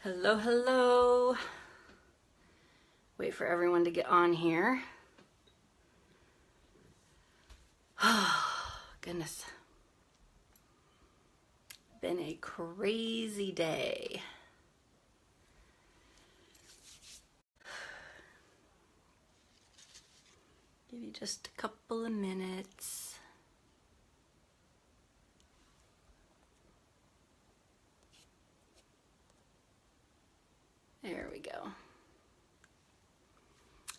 Hello, hello. Wait for everyone to get on here. Oh, goodness. Been a crazy day. Give you just a couple of minutes. There we go.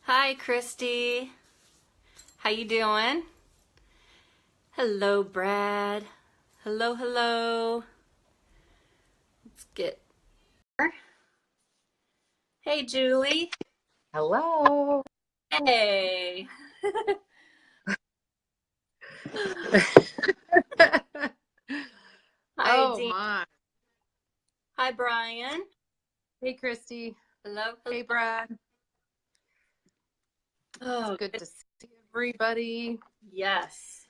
Hi, Christy. How you doing? Hello, Brad. Hello, hello. Let's get. Hey, Julie. Hello. Hey. Hi, Oh Dean. my. Hi, Brian. Hey, Christy. Hello. Hey, Brad. Oh, It's good to see everybody. yes.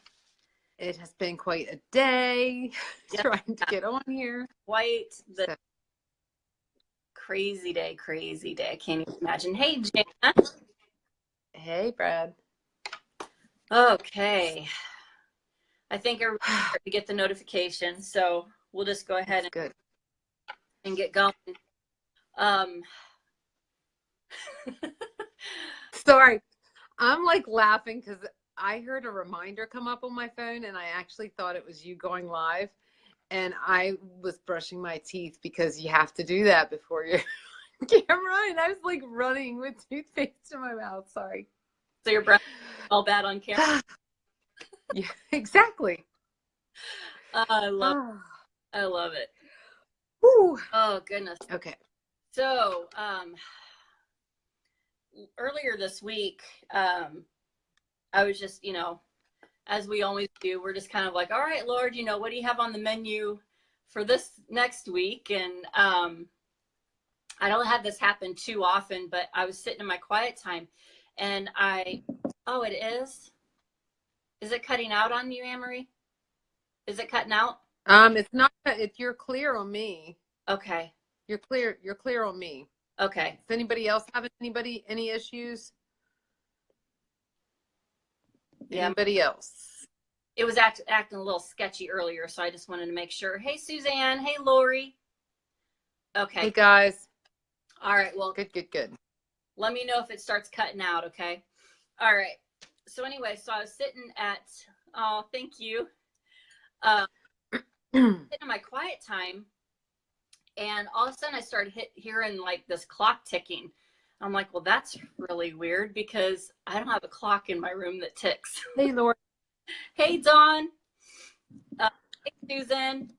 It has been quite a day Yeah. trying to get on here. Quite the crazy day, crazy day. I can't even imagine. Hey, Jana. Hey, Brad. Okay. I think everybody's starting to get the notification, so we'll just go ahead and get going. Sorry. I'm like laughing because I heard a reminder come up on my phone and I actually thought it was you going live. And I was brushing my teeth because you have to do that before your camera. And I was like running with toothpaste in my mouth. Sorry. So your breath all bad on camera? Yeah, exactly. I love it. Whew. Oh, goodness. Okay. So, earlier this week, I was just, as we always do, we're just kind of like, all right, Lord, what do you have on the menu for this next week? And I don't have this happen too often, but I was sitting in my quiet time and oh, it is? Is it cutting out on you, Anne-Marie? Is it cutting out? It's not, you're clear on me. Okay. You're clear on me. Okay. Is anybody else having any issues? Yeah. Anybody else? It was acting a little sketchy earlier, so I just wanted to make sure. Hey, Suzanne. Hey, Lori. Okay. Hey, guys. All right. Well, Good. let me know if it starts cutting out, okay? All right. So anyway, so I was sitting thank you. Sitting in my quiet time, and all of a sudden I started hearing like this clock ticking. I'm like, well, that's really weird because I don't have a clock in my room that ticks. Hey, Lord. Hey, Dawn. Hey, Susan.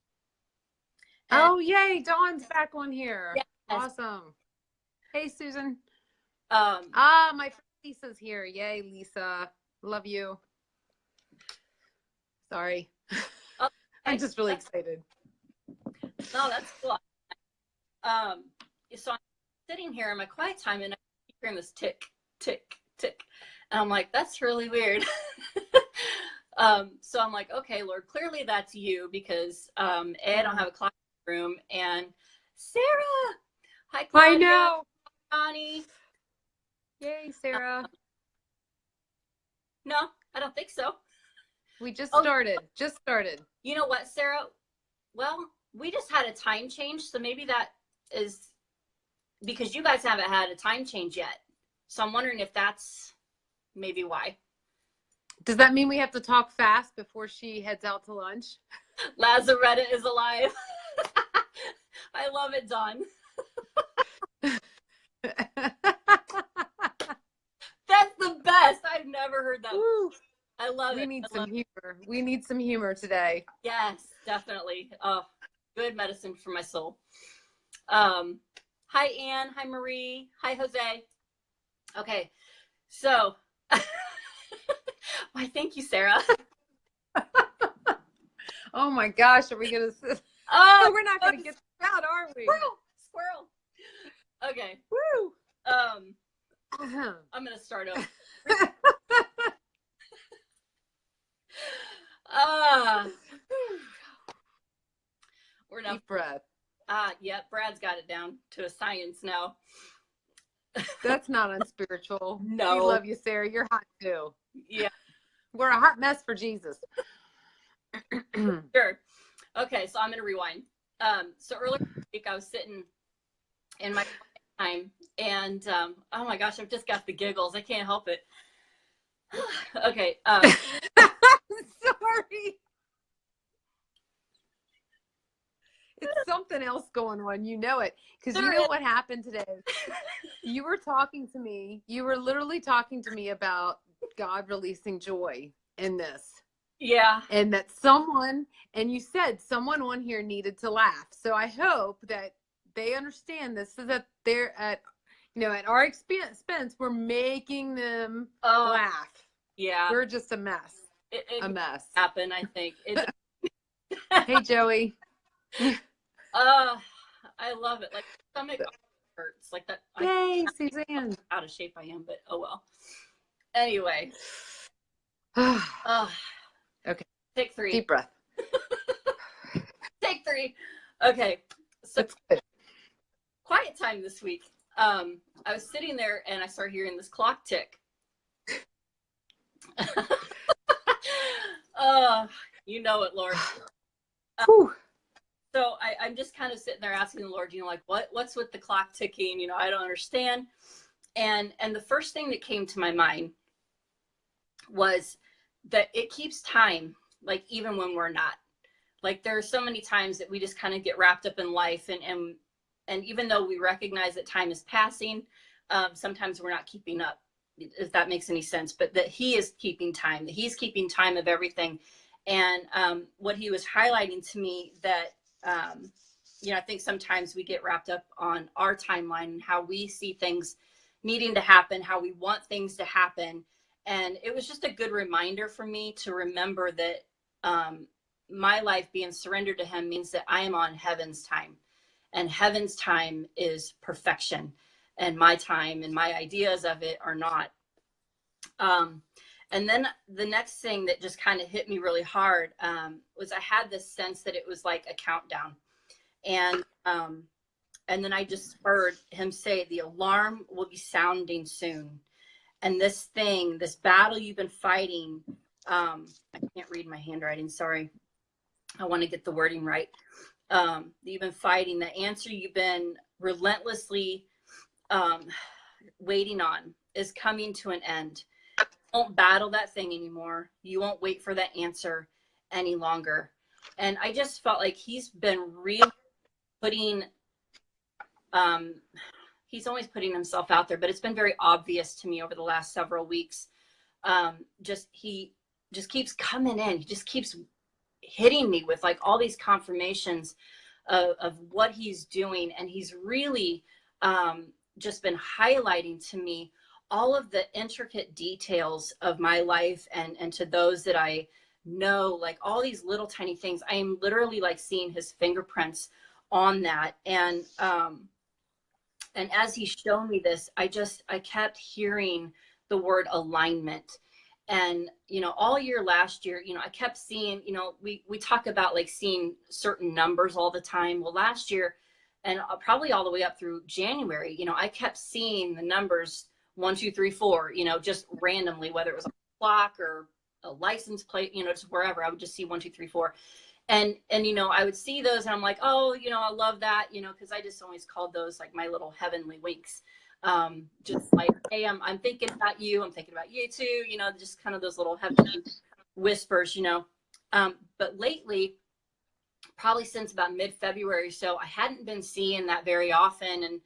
Oh, yay. Dawn's back on here. Yes. Awesome. Hey, Susan. My friend Lisa's here. Yay, Lisa. Love you. Sorry. okay. I'm just really excited. No, that's cool. So I'm sitting here in my quiet time and I keep hearing this tick, tick, tick. And I'm like, that's really weird. So I'm like, okay, Lord, clearly that's you because I don't have a clock in the room. And Sarah, hi, Claudia. I know. Connie. Yay, Sarah. No, I don't think so. We just started. You know what, Sarah? Well, we just had a time change, so maybe that is because you guys haven't had a time change yet. So I'm wondering if that's maybe why. Does that mean we have to talk fast before she heads out to lunch? Lazaretta is alive. I love it, Dawn. That's the best. I've never heard that. Woo. I love it. We need some humor. We need some humor today. Yes, definitely. Oh, good medicine for my soul. Hi, Anne. Hi, Marie. Hi, Jose. Okay, so why? Thank you, Sarah. Oh my gosh, are we gonna? Oh, we're not gonna get out, are we? Squirrel. Okay. Woo. I'm gonna start over. We're not. Deep breath. Yep, Brad's got it down to a science now. That's not unspiritual. No. We love you, Sarah. You're hot too. Yeah. We're a hot mess for Jesus. Sure. Okay, so I'm going to rewind. So earlier this week, I was sitting in my time, and oh my gosh, I've just got the giggles. I can't help it. Okay. Sorry. It's something else going on. You know it. Because you know what happened today? You were talking to me. You were literally talking to me about God releasing joy in this. Yeah. And that and you said someone on here needed to laugh. So I hope that they understand this, so that they're at our expense, we're making them laugh. Yeah. We're just a mess. It a mess. Happen, I think. Hey, Joey. I love it. Like, stomach hurts. Like that. Yay, Suzanne. Out of shape I am, but oh well. Anyway. Okay. Take 3. Deep breath. Take 3. Okay. So quiet time this week. I was sitting there and I started hearing this clock tick. You know it, Lord. So I'm just kind of sitting there asking the Lord, like, what's with the clock ticking? I don't understand. And the first thing that came to my mind was that it keeps time, like, even when we're not. Like, there are so many times that we just kind of get wrapped up in life, and even though we recognize that time is passing, sometimes we're not keeping up, if that makes any sense. But that He is keeping time, that He's keeping time of everything. And what He was highlighting to me, that I think sometimes we get wrapped up on our timeline and how we see things needing to happen, how we want things to happen. And it was just a good reminder for me to remember that my life being surrendered to Him means that I am on heaven's time, and heaven's time is perfection, and my time and my ideas of it are not. And then the next thing that just kind of hit me really hard was I had this sense that it was like a countdown. And then I just heard Him say, the alarm will be sounding soon. And this battle you've been fighting, I can't read my handwriting, sorry. I want to get the wording right. You've been fighting, the answer you've been relentlessly waiting on is coming to an end. You won't battle that thing anymore. You won't wait for that answer any longer. And I just felt like He's been really putting, He's always putting Himself out there, but it's been very obvious to me over the last several weeks. He just keeps coming in. He just keeps hitting me with like all these confirmations of what He's doing. And He's really just been highlighting to me all of the intricate details of my life, and to those that I know, like all these little tiny things. I am literally like seeing His fingerprints on that. And as He showed me this, I kept hearing the word alignment. And, all year last year, I kept seeing, we talk about like seeing certain numbers all the time. Well, last year, and probably all the way up through January, I kept seeing the numbers 1, 2, 3, 4, just randomly, whether it was a clock or a license plate, just wherever, I would just see 1, 2, 3, 4. And I would see those and I'm like, oh, I love that, because I just always called those like my little heavenly winks. Just like, hey, I'm thinking about you. I'm thinking about you too, just kind of those little heavenly whispers, but lately, probably since about mid-February, so I hadn't been seeing that very often.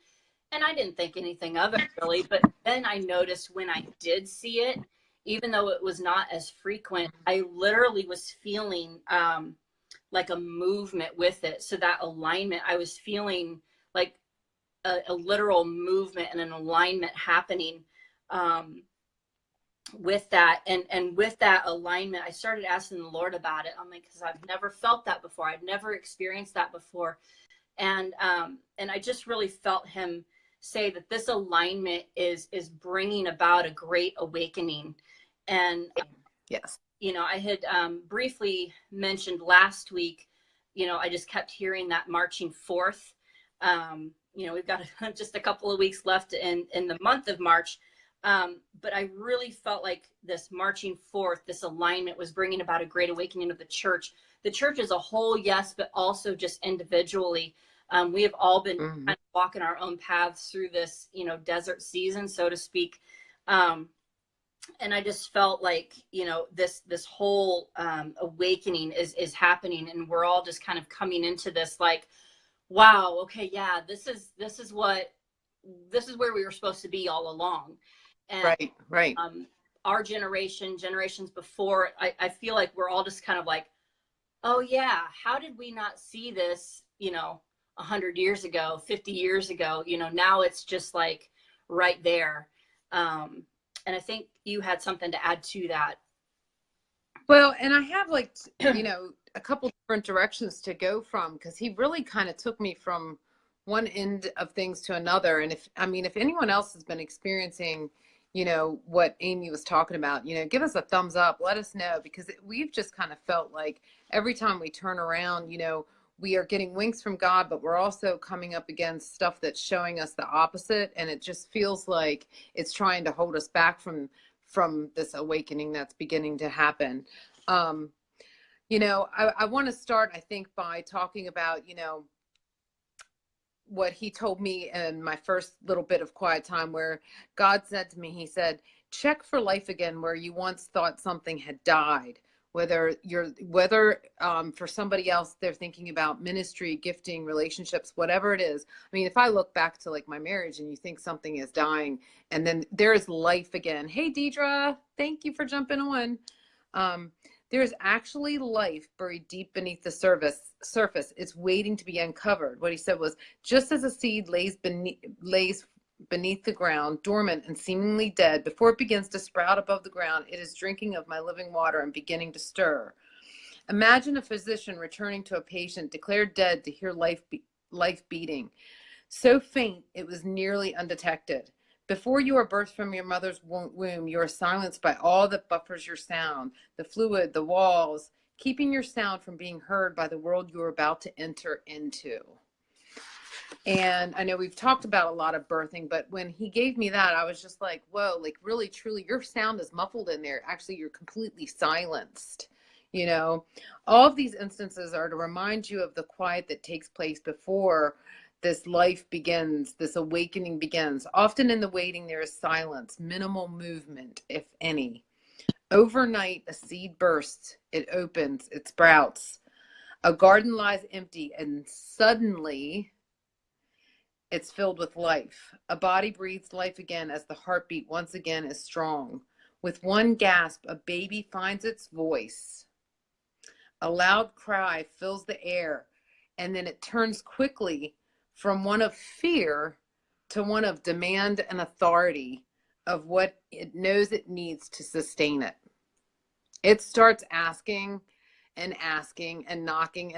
And I didn't think anything of it really, but then I noticed when I did see it, even though it was not as frequent, I literally was feeling like a movement with it. So that alignment, I was feeling like a literal movement and an alignment happening with that. And with that alignment, I started asking the Lord about it. I'm like, because I've never felt that before. I've never experienced that before. And I just really felt Him say that this alignment is bringing about a great awakening. And yes, I had briefly mentioned last week, you know, I just kept hearing that marching forth. You know, we've got just a couple of weeks left in the month of March. But I really felt like this marching forth, this alignment was bringing about a great awakening of the church as a whole, yes, but also just individually. We have all been kind of walking our own paths through this, you know, desert season, so to speak. And I just felt like, you know, this whole awakening is happening, and we're all just kind of coming into this like, wow, okay, yeah, this is where we were supposed to be all along. And right. Our generations before, I feel like we're all just kind of like, oh yeah, how did we not see this, you know, 100 years ago, 50 years ago? You know, now it's just like right there. And I think you had something to add to that. Well, and I have like, you know, a couple different directions to go from, because he really kind of took me from one end of things to another. And if anyone else has been experiencing, you know, what Amy was talking about, you know, give us a thumbs up, let us know, because we've just kind of felt like every time we turn around, you know, we are getting winks from God, but we're also coming up against stuff that's showing us the opposite. And it just feels like it's trying to hold us back from this awakening that's beginning to happen. You know, I want to start, I think, by talking about, you know, what he told me in my first little bit of quiet time, where God said to me, he said, check for life again where you once thought something had died. Whether for somebody else, they're thinking about ministry, gifting, relationships, whatever it is. I mean, if I look back to like my marriage and you think something is dying and then there is life again. Hey, Deidre, thank you for jumping on. There's actually life buried deep beneath the surface. It's waiting to be uncovered. What he said was, just as a seed lays beneath the ground, dormant and seemingly dead, before it begins to sprout above the ground, it is drinking of my living water and beginning to stir. Imagine a physician returning to a patient declared dead to hear life beating, so faint it was nearly undetected. Before you are birthed from your mother's womb, you are silenced by all that buffers your sound, the fluid, the walls, keeping your sound from being heard by the world you are about to enter into. And I know we've talked about a lot of birthing, but when he gave me that, I was just like, whoa, like really, truly, your sound is muffled in there. Actually, you're completely silenced. You know, all of these instances are to remind you of the quiet that takes place before this life begins, this awakening begins. Often in the waiting, there is silence, minimal movement, if any. Overnight, a seed bursts, it opens, it sprouts. A garden lies empty, and suddenly it's filled with life. A body breathes life again as the heartbeat once again is strong. With one gasp, a baby finds its voice. A loud cry fills the air, and then it turns quickly from one of fear to one of demand and authority of what it knows it needs to sustain it. It starts asking and asking and knocking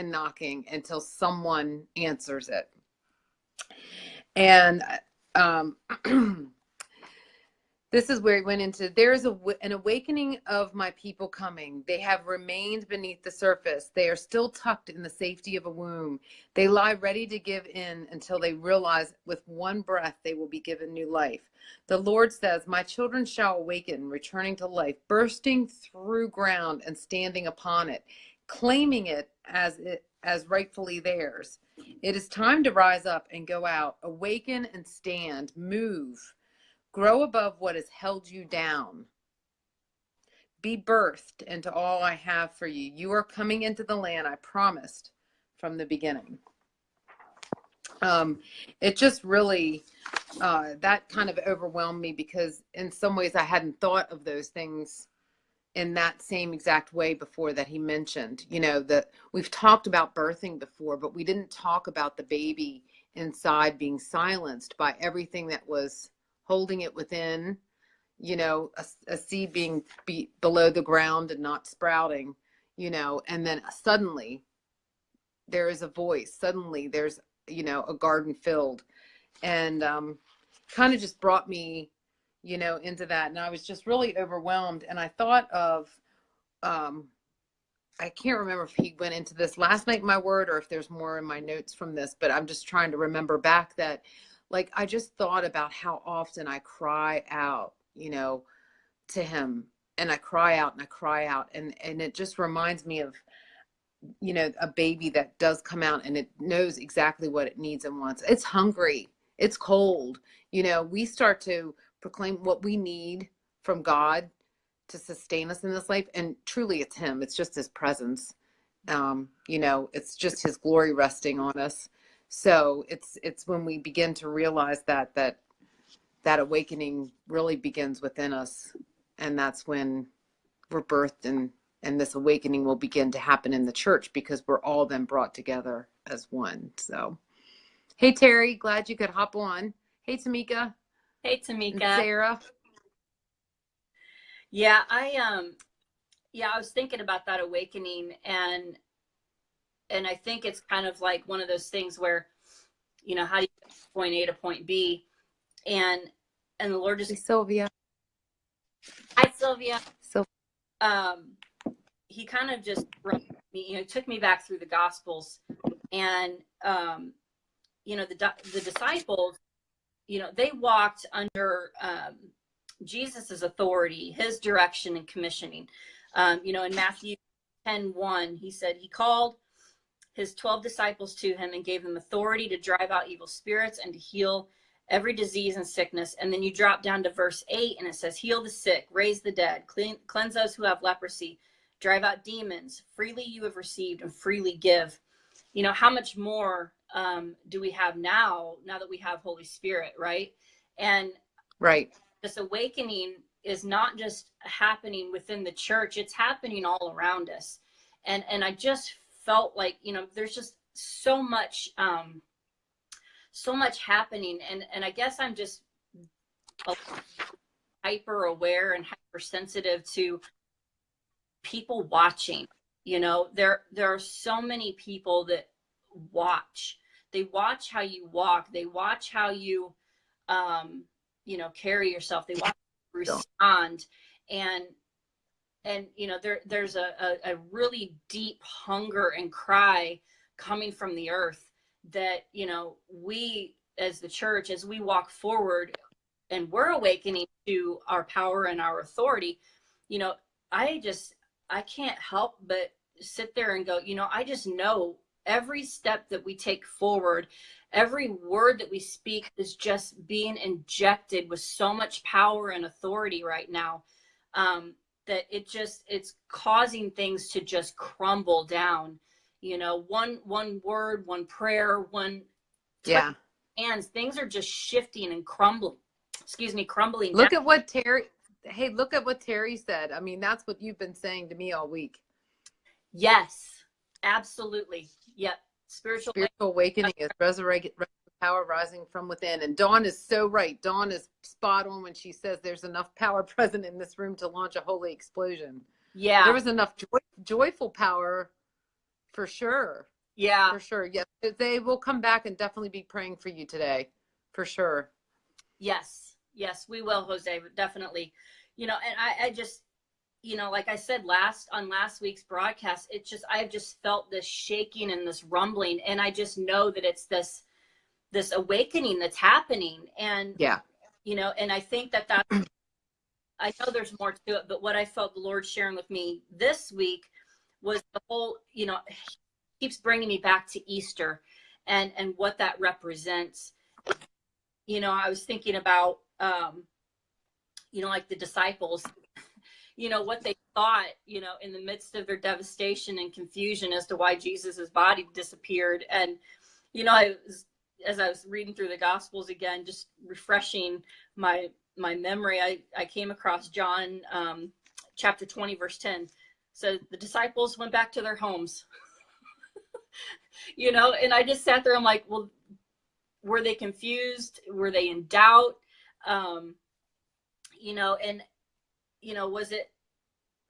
until someone answers it. And this is where he went into, there is an awakening of my people coming. They have remained beneath the surface. They are still tucked in the safety of a womb. They lie ready to give in until they realize with one breath they will be given new life. The Lord says, my children shall awaken, returning to life, bursting through ground and standing upon it, claiming it as rightfully theirs. It is time to rise up and go out, awaken and stand, move. Grow above what has held you down. Be birthed into all I have for you. You are coming into the land I promised from the beginning. It just really, that kind of overwhelmed me, because in some ways I hadn't thought of those things in that same exact way before that he mentioned. You know, that we've talked about birthing before, but we didn't talk about the baby inside being silenced by everything that was holding it within, you know, a seed being below the ground and not sprouting, you know, and then suddenly there is a voice. Suddenly there's, you know, a garden filled, and kind of just brought me, you know, into that. And I was just really overwhelmed. And I thought of I can't remember if he went into this last night, my word, or if there's more in my notes from this, but I'm just trying to remember back that, like, I just thought about how often I cry out, to him, and I cry out and I cry out. And it just reminds me of, a baby that does come out and it knows exactly what it needs and wants. It's hungry. It's cold. We start to proclaim what we need from God to sustain us in this life. And truly it's him. It's just his presence. It's just his glory resting on us. So it's when we begin to realize that awakening really begins within us. And that's when we're birthed, and this awakening will begin to happen in the church, because we're all then brought together as one. So, hey, Terry, glad you could hop on. Hey, Tamika. Hey, Tamika. And Sarah. Yeah, I was thinking about that awakening, and I think it's kind of like one of those things where, how do you get from point A to point B, and the Lord just. Hey, Sylvia. Hi, Sylvia. So, he kind of just brought me, took me back through the Gospels, and the disciples, they walked under Jesus's authority, his direction and commissioning. In Matthew 10:1, he said he called his 12 disciples to him and gave them authority to drive out evil spirits and to heal every disease and sickness. And then you drop down to verse 8 and it says, heal the sick, raise the dead, cleanse those who have leprosy, drive out demons. Freely you have received and freely give. How much more do we have now that we have Holy Spirit, right? And right. This awakening is not just happening within the church, it's happening all around us. And I just felt like, there's just so much happening. And I guess I'm just hyper aware and hypersensitive to people watching. There are so many people that watch. They watch how you walk. They watch how you, carry yourself. They watch how you respond. And there's a really deep hunger and cry coming from the earth that, we as the church, as we walk forward and we're awakening to our power and our authority, I can't help but sit there and go, I just know every step that we take forward, every word that we speak is just being injected with so much power and authority right now, that it's causing things to just crumble down. One word, one prayer, one yeah, hands, things are just shifting and crumbling. Crumbling. Look at what Terry. Hey, look at what Terry said. I mean, that's what you've been saying to me all week. Yes, absolutely. Yep. Spiritual awakening is resurrected power rising from within. And Dawn is so right. Dawn is spot on when she says there's enough power present in this room to launch a holy explosion. Yeah. There was enough joyful power for sure. Yeah. For sure. Yes. They will come back and definitely be praying for you today. For sure. Yes. Yes, we will, Jose. Definitely. And I just, like I said last week's broadcast, I've just felt this shaking and this rumbling. And I just know that it's this awakening that's happening. And, yeah, and I think that I know there's more to it, but what I felt the Lord sharing with me this week was the whole, keeps bringing me back to Easter and what that represents. I was thinking about, like the disciples, what they thought, in the midst of their devastation and confusion as to why Jesus's body disappeared. And, as I was reading through the Gospels again, just refreshing my memory, I came across John chapter 20, verse 10. So the disciples went back to their homes, and I just sat there. I'm like, well, were they confused? Were they in doubt?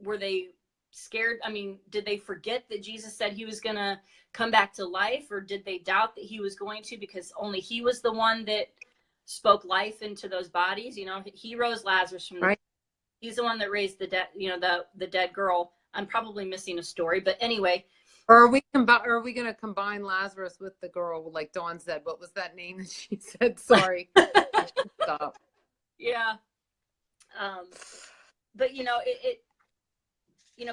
Were they scared? I mean, did they forget that Jesus said he was going to come back to life, or did they doubt that he was going to, because only he was the one that spoke life into those bodies? He rose Lazarus from the dead. He's the one that raised the dead, the dead girl I'm probably missing a story, but anyway. Or are we going to combine Lazarus with the girl, like Dawn said? What was that name that she said? Sorry. I should stop. Yeah. But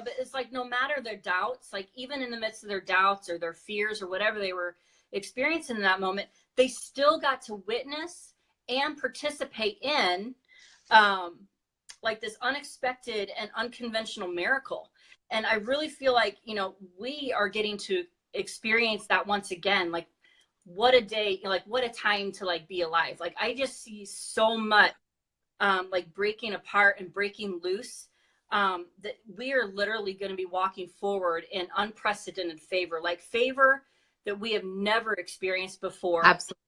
but it's like, no matter their doubts, like even in the midst of their doubts or their fears or whatever they were experiencing in that moment, they still got to witness and participate in like this unexpected and unconventional miracle. And I really feel like, we are getting to experience that once again. Like, what a day, like what a time to like be alive. Like, I just see so much like breaking apart and breaking loose, that we are literally going to be walking forward in unprecedented favor, like favor that we have never experienced before. Absolutely.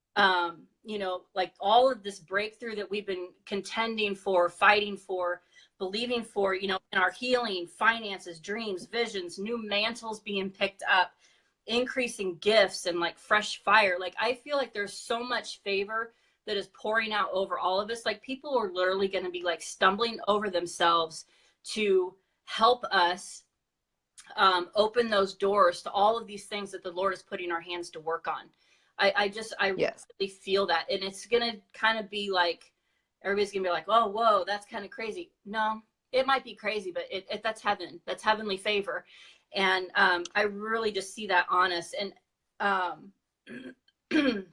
Like all of this breakthrough that we've been contending for, fighting for, believing for, in our healing, finances, dreams, visions, new mantles being picked up, increasing gifts, and like fresh fire. Like, I feel like there's so much favor that is pouring out over all of us. Like, people are literally going to be like stumbling over themselves to help us open those doors to all of these things that the Lord is putting our hands to work on. I Yes. really feel that. And it's going to kind of be like, everybody's going to be like, oh, whoa, that's kind of crazy. No, it might be crazy, but that's heaven. That's heavenly favor. And I really just see that on us. And, and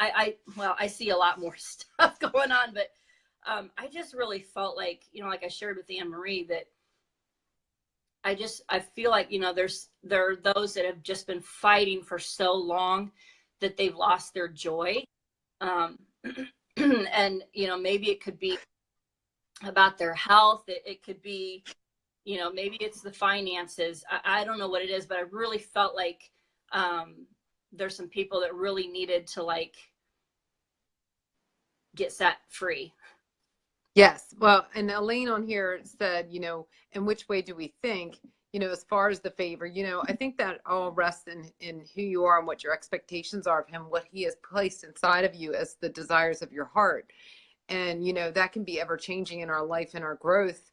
I see a lot more stuff going on, but I just really felt like, like I shared with Anne Marie, that I feel like, there are those that have just been fighting for so long that they've lost their joy. And, maybe it could be about their health. It could be, maybe it's the finances. I don't know what it is, but I really felt like there's some people that really needed to like get set free. Yes. Well, and Elaine on here said, in which way do we think, as far as the favor, I think that all rests in who you are and what your expectations are of him, what he has placed inside of you as the desires of your heart. And, that can be ever changing in our life and our growth,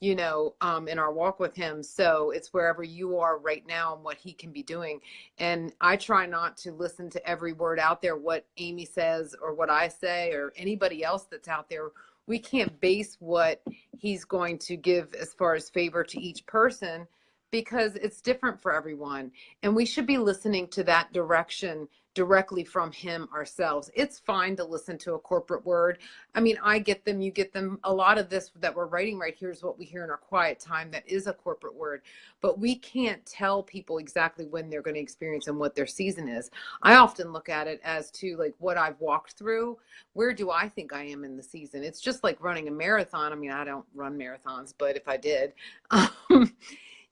in our walk with him. So it's wherever you are right now and what he can be doing. And I try not to listen to every word out there, what Amy says or what I say or anybody else that's out there. We can't base what he's going to give as far as favor to each person, because it's different for everyone. And we should be listening to that direction directly from him ourselves. It's fine to listen to a corporate word. I mean, I get them, you get them. A lot of this that we're writing right here is what we hear in our quiet time. That is a corporate word, but we can't tell people exactly when they're going to experience and what their season is. I often look at it as to like what I've walked through. Where do I think I am in the season? It's just like running a marathon. I mean, I don't run marathons, but if I did,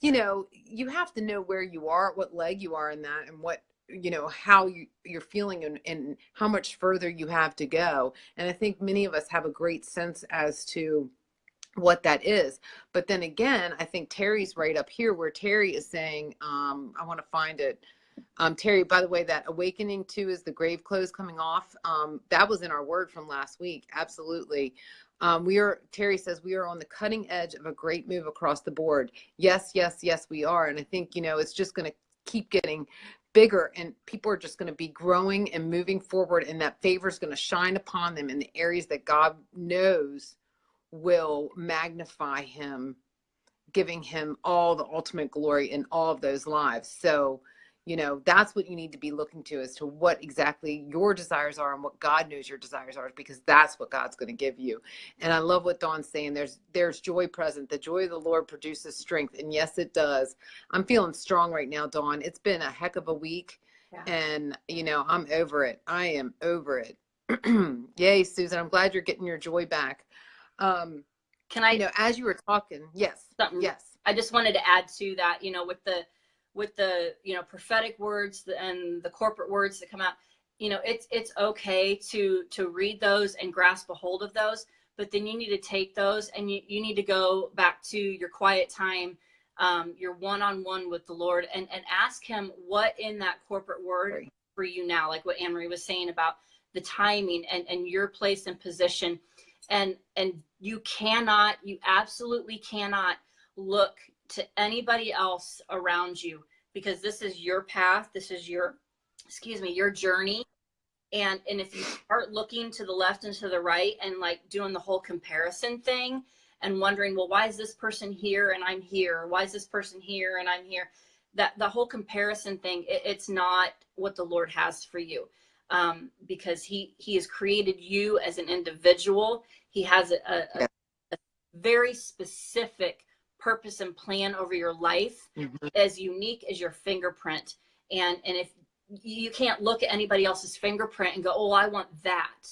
you have to know where you are, what leg you are in that, and what, how you're feeling and how much further you have to go. And I think many of us have a great sense as to what that is. But then again, I think Terry's right up here where Terry is saying, I want to find it. Terry, by the way, that awakening too is the grave clothes coming off. That was in our word from last week. Absolutely. Terry says we are on the cutting edge of a great move across the board. Yes, yes, yes, we are. And I think, it's just going to keep getting bigger, and people are just going to be growing and moving forward, and that favor is going to shine upon them in the areas that God knows will magnify him, giving him all the ultimate glory in all of those lives. So, that's what you need to be looking to, as to what exactly your desires are and what God knows your desires are, because that's what God's going to give you. And I love what Dawn's saying. There's joy present. The joy of the Lord produces strength. And yes, it does. I'm feeling strong right now, Dawn. It's been a heck of a week. Yeah. And, I'm over it. I am over it. Yay, Susan. I'm glad you're getting your joy back. Can I, as you were talking, yes. Yes. I just wanted to add to that, with the prophetic words and the corporate words that come out, it's okay to read those and grasp a hold of those, but then you need to take those and you need to go back to your quiet time, your one-on-one with the Lord, and ask him what in that corporate word for you now, like what Anne Marie was saying about the timing and your place and position. And you absolutely cannot look to anybody else around you, because this is your path. This is your, your journey. And if you start looking to the left and to the right and like doing the whole comparison thing and wondering, well, why is this person here and I'm here? Why is this person here and I'm here? That the whole comparison thing, it's not what the Lord has for you. Because he has created you as an individual. He has a very specific purpose and plan over your life, as unique as your fingerprint. And if you can't look at anybody else's fingerprint and go, oh, I want that.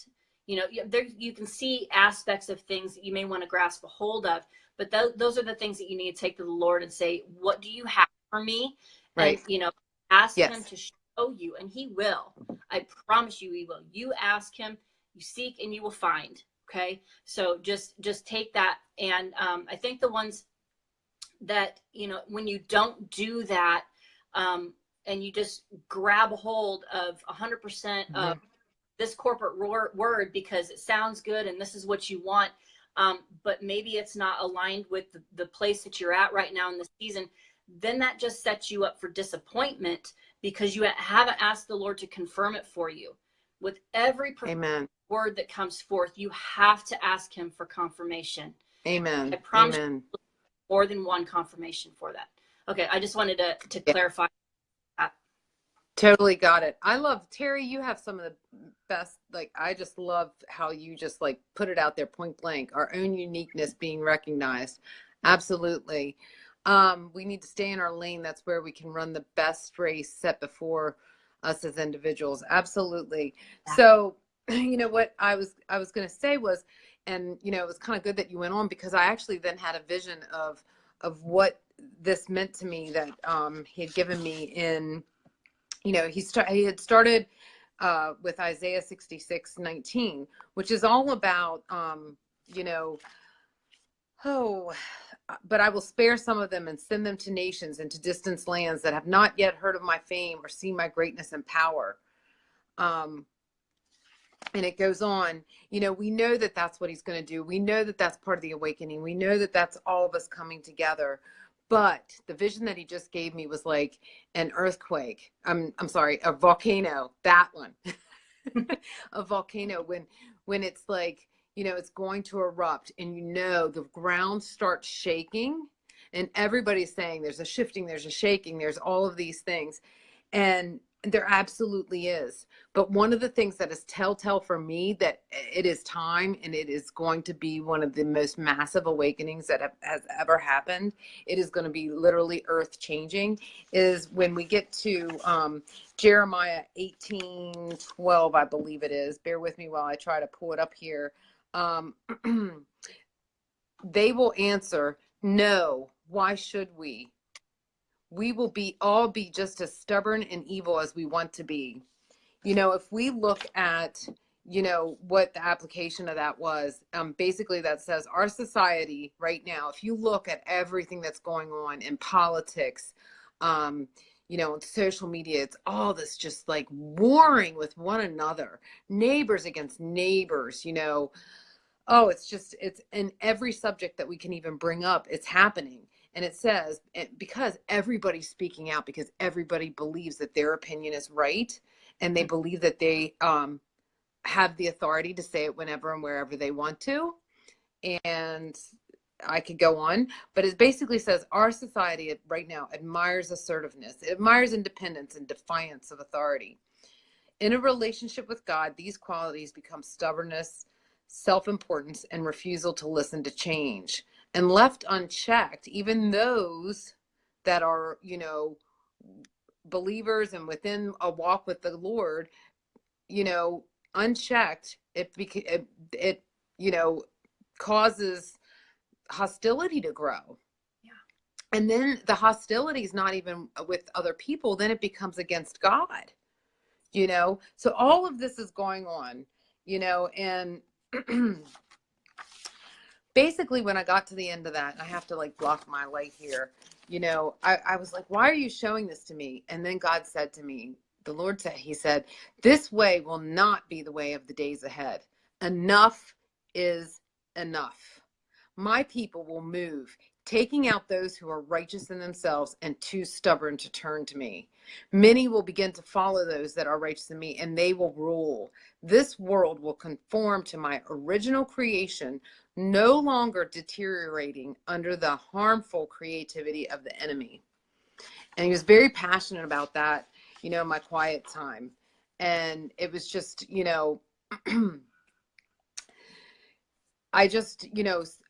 You know, there you can see aspects of things that you may want to grasp a hold of, but those are the things that you need to take to the Lord and say, what do you have for me? Right. And, you know, ask him to show you, and he will. I promise you he will. You ask him, you seek, and you will find. Okay. So just take that. And I think the ones that, you know, when you don't do that, and you just grab a hold of 100% of this corporate word because it sounds good and this is what you want, but maybe it's not aligned with the place that you're at right now in the season, then that just sets you up for disappointment because you haven't asked the Lord to confirm it for you. With every word that comes forth, you have to ask him for confirmation. Amen. I promise you more than one confirmation for that. Okay, I just wanted to clarify. Totally got it. I love, Terry, you have some of the best, like, I just love how you just like put it out there point blank, our own uniqueness being recognized. Absolutely. We need to stay in our lane. That's where we can run the best race set before us as individuals. Absolutely. So, you know, what I was going to say was, and, you know, it was kind of good that you went on because I actually then had a vision of what this meant to me that he had given me in, you know, he had started with Isaiah 66:19, which is all about, you know, but I will spare some of them and send them to nations and to distant lands that have not yet heard of my fame or seen my greatness and power. And it goes on, you know, we know that that's what he's going to do. We know that that's part of the awakening. We know that that's all of us coming together. But the vision that he just gave me was like an earthquake. I'm sorry, a volcano, that one. A volcano when it's like, you know, it's going to erupt and, you know, the ground starts shaking and everybody's saying there's a shifting, there's a shaking, there's all of these things. And there absolutely is. But one of the things that is telltale for me that it is time and it is going to be one of the most massive awakenings that has ever happened. It is going to be literally earth changing is when we get to Jeremiah 18:12, I believe it is. Bear with me while I try to pull it up here. They will answer, no, why should we? We will all be just as stubborn and evil as we want to be. You know, if we look at, you know, what the application of that was, basically that says our society right now, if you look at everything that's going on in politics, you know, in social media, it's all this just like warring with one another, neighbors against neighbors, you know. Oh, it's in every subject that we can even bring up, it's happening. And it says, because everybody's speaking out, because everybody believes that their opinion is right. And they believe that they have the authority to say it whenever and wherever they want to. And I could go on, but it basically says our society right now admires assertiveness. It admires independence and defiance of authority. In a relationship with God, these qualities become stubbornness, self-importance, and refusal to listen to change. And left unchecked, even those that are, you know, believers and within a walk with the Lord, you know, unchecked, it you know, causes hostility to grow. Yeah. And then the hostility is not even with other people, then it becomes against God, you know. So all of this is going on, you know, and basically when I got to the end of that, and I have to like block my light here, you know, I was like, why are you showing this to me? And then God said to me, the Lord said, he said, this way will not be the way of the days ahead. Enough is enough. My people will move. taking out those who are righteous in themselves and too stubborn to turn to me. Many will begin to follow those that are righteous in me, and they will rule. This world will conform to my original creation, no longer deteriorating under the harmful creativity of the enemy. And he was very passionate about that, my quiet time. And it was just, I just,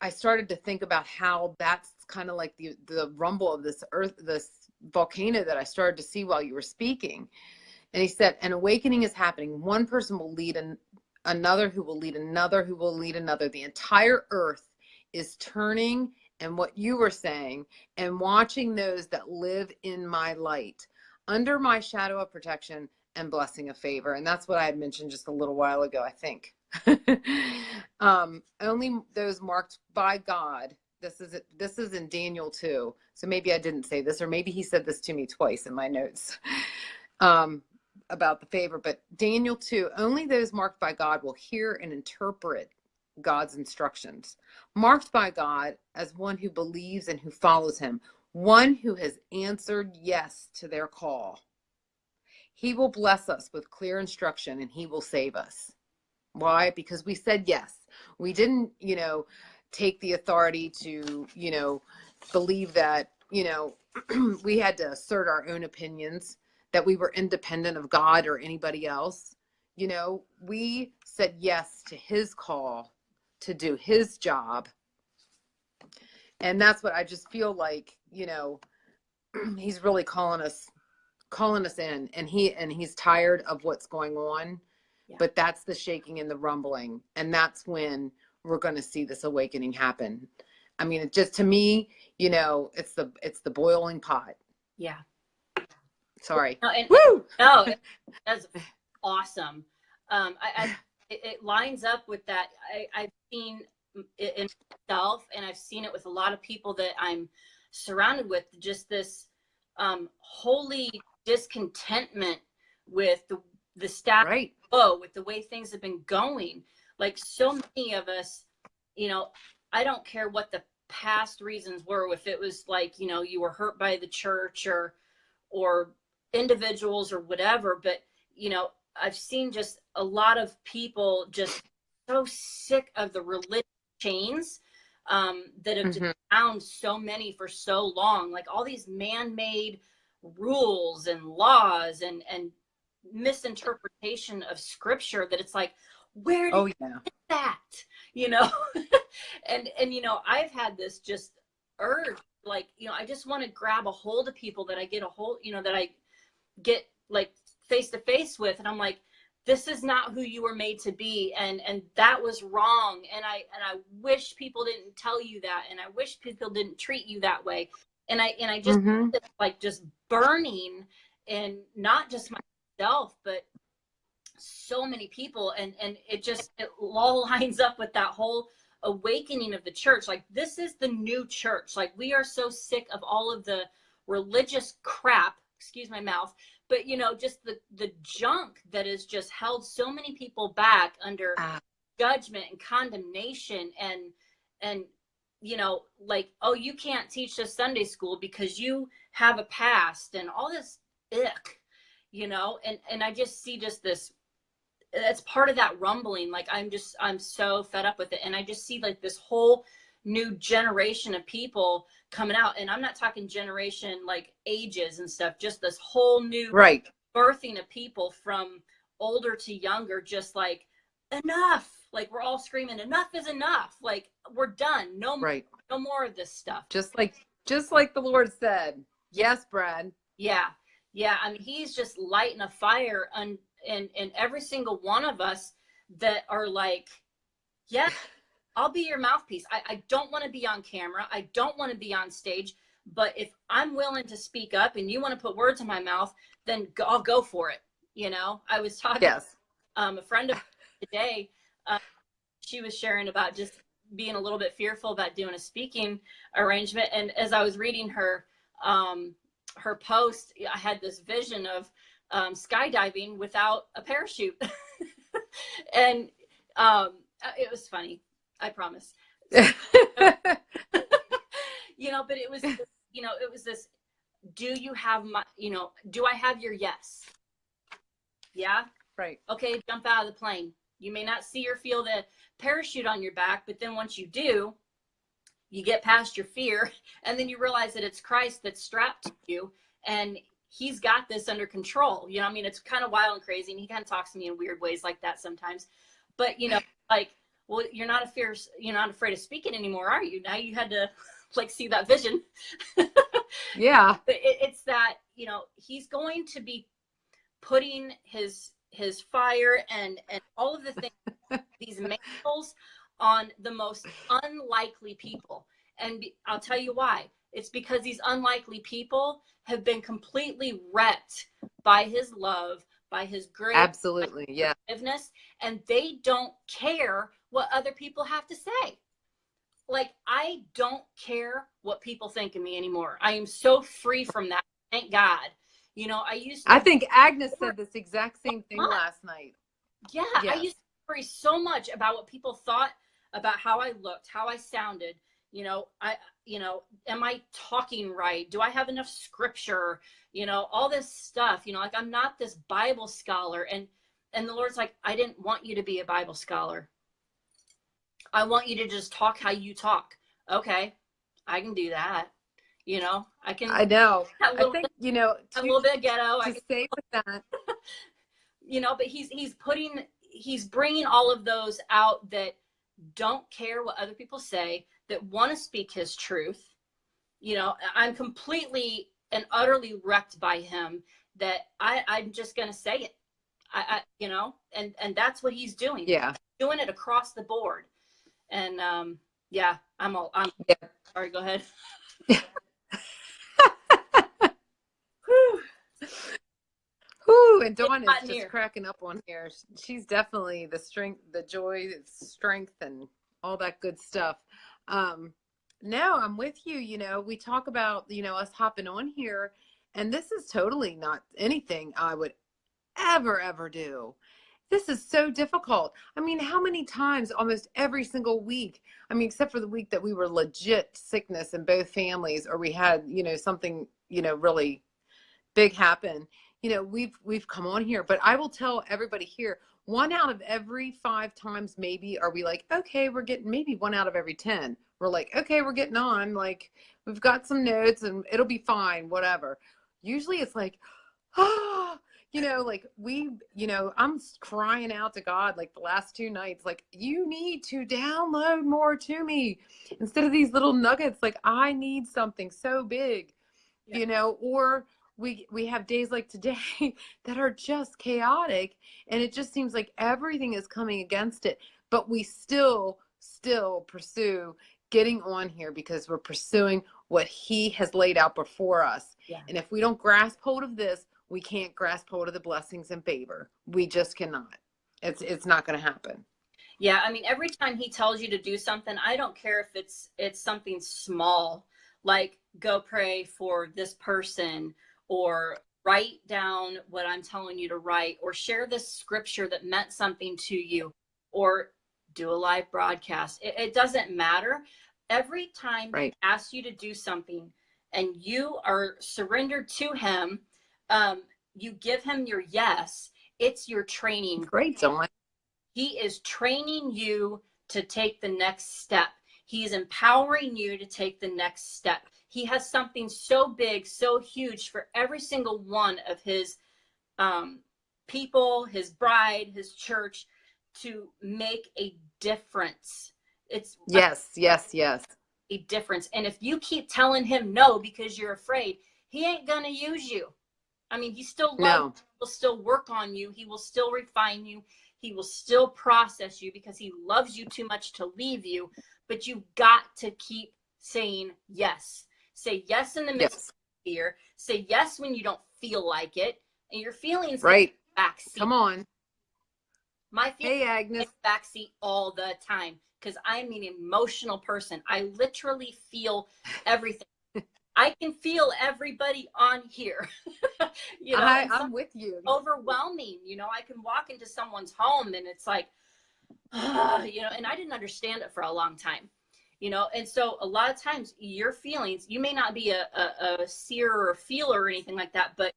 I started to think about how that's kind of like the rumble of this volcano that I started to see while you were speaking. And he said, an awakening is happening. One person will lead another, who will lead another, who will lead another. The entire earth is turning, and what you were saying, and watching those that live in my light, under my shadow of protection and blessing of favor. And that's what I had mentioned just a little while ago, I think. Only those marked by God. This is in Daniel 2. So maybe I didn't say this, or maybe he said this to me twice in my notes about the favor. But Daniel 2, only those marked by God will hear and interpret God's instructions. Marked by God as one who believes and who follows him, one who has answered yes to their call. He will bless us with clear instruction, and he will save us. Why? Because we said yes. We didn't, take the authority to, believe that, we had to assert our own opinions, that we were independent of God or anybody else. We said yes to his call to do his job. And that's what I just feel like, he's really calling us in, and he's tired of what's going on. Yeah. But that's the shaking and the rumbling, and that's when we're going to see this awakening happen. I mean, it just, to me, it's the boiling pot. Yeah. Sorry. No, Woo! No, that's awesome. It lines up with that. I've seen it in myself, and I've seen it with a lot of people that I'm surrounded with, just this holy discontentment with the status right. quo, with the way things have been going. Like, so many of us, I don't care what the past reasons were, if it was like, you were hurt by the church or individuals or whatever, but I've seen just a lot of people just so sick of the religious chains that have just bound so many for so long, like all these man-made rules and laws and misinterpretation of scripture, that it's like, where did you get that? And I've had this just urge, like, I just want to grab a hold of people that I get a hold, that I get like face to face with, and I'm like, this is not who you were made to be, and that was wrong, and I wish people didn't tell you that, and I wish people didn't treat you that way, and I just like just burning, and not just myself, but so many people, and it all lines up with that whole awakening of the church. Like, this is the new church. Like, we are so sick of all of the religious crap, excuse my mouth, but just the junk that has just held so many people back under judgment and condemnation, and like, oh, you can't teach this Sunday school because you have a past, and all this ick, and I just see just this, that's part of that rumbling. Like, I'm so fed up with it. And I just see like this whole new generation of people coming out, and I'm not talking generation like ages and stuff, just this whole new birthing of people from older to younger, just like, enough. Like, we're all screaming, enough is enough. Like, we're done. No more of this stuff. Just like the Lord said. Yes, Brad. Yeah. I mean, he's just lighting a fire in every single one of us that are like, yeah, I'll be your mouthpiece. I don't want to be on camera. I don't want to be on stage. But if I'm willing to speak up and you want to put words in my mouth, then I'll go for it. I was talking to a friend of mine today. She was sharing about just being a little bit fearful about doing a speaking arrangement. And as I was reading her post, I had this vision of skydiving without a parachute. And it was funny, I promise. but it was, it was this, do you have my, do I have your yes? Yeah. Right. Okay. Jump out of the plane. You may not see or feel the parachute on your back, but then once you do, you get past your fear, and then you realize that it's Christ that's strapped to you, and he's got this under control. It's kind of wild and crazy, and he kind of talks to me in weird ways like that sometimes. But, like, well, you're not afraid of speaking anymore, are you? Now you had to like see that vision. Yeah. But it's that, he's going to be putting his fire and all of the things, these mantles on the most unlikely people. And I'll tell you why. It's because these unlikely people have been completely wrecked by his love, by his grace, Absolutely. by his Yeah. forgiveness, and they don't care what other people have to say. Like, I don't care what people think of me anymore. I am so free from that. Thank God. I think Agnes said this exact same thing last night. Yeah. Yes. I used to worry so much about what people thought about how I looked, how I sounded. Am I talking right? Do I have enough scripture? All this stuff, like, I'm not this Bible scholar. And the Lord's like, I didn't want you to be a Bible scholar. I want you to just talk how you talk. Okay. I can do that. I can. I know. I think, a little bit ghetto. To say with that. But he's bringing all of those out that don't care what other people say, that want to speak his truth. I'm completely and utterly wrecked by him, that I'm just going to say it. And that's what he's doing. Yeah. He's doing it across the board. And, I'm yeah. sorry, go ahead. Whew, and Dawn is just cracking up on here. She's definitely the strength, the joy, the strength, and all that good stuff. No, I'm with you. We talk about, us hopping on here, and this is totally not anything I would ever do. This is so difficult. I mean, how many times, almost every single week, except for the week that we were legit sickness in both families, or we had, something, really big happen. We've come on here, but I will tell everybody here, 1 out of every 5 times, maybe, are we like, okay, we're getting, maybe 1 out of every 10. We're like, okay, we're getting on. Like, we've got some notes and it'll be fine, whatever. Usually it's like, like I'm crying out to God, like the last 2 nights, like, you need to download more to me instead of these little nuggets. Like, I need something so big, or we have days like today that are just chaotic, and it just seems like everything is coming against it, but we still pursue getting on here because we're pursuing what he has laid out before us. Yeah. And if we don't grasp hold of this, we can't grasp hold of the blessings and favor. We just cannot. It's not going to happen. Yeah. Every time he tells you to do something, I don't care if it's something small, like go pray for this person, or write down what I'm telling you to write, or share this scripture that meant something to you, or do a live broadcast. It doesn't matter. Every time he asks you to do something and you are surrendered to him, you give him your yes, it's your training. Great, Dawn. He is training you to take the next step. He's empowering you to take the next step. He has something so big, so huge for every single one of his people, his bride, his church, to make a difference. It's yes. A difference. And if you keep telling him no because you're afraid, he ain't gonna use you. He still loves you. He will still work on you. He will still refine you. He will still process you because he loves you too much to leave you. But you've got to keep saying yes. Say yes in the midst of fear. Say yes when you don't feel like it. And your feelings right backseat. Come on. My feelings Agnes. take backseat all the time because I'm an emotional person. I literally feel everything. I can feel everybody on here. I'm with you. Overwhelming. I can walk into someone's home and it's like, and I didn't understand it for a long time. you know. And so a lot of times your feelings, you may not be a seer or a feeler or anything like that, but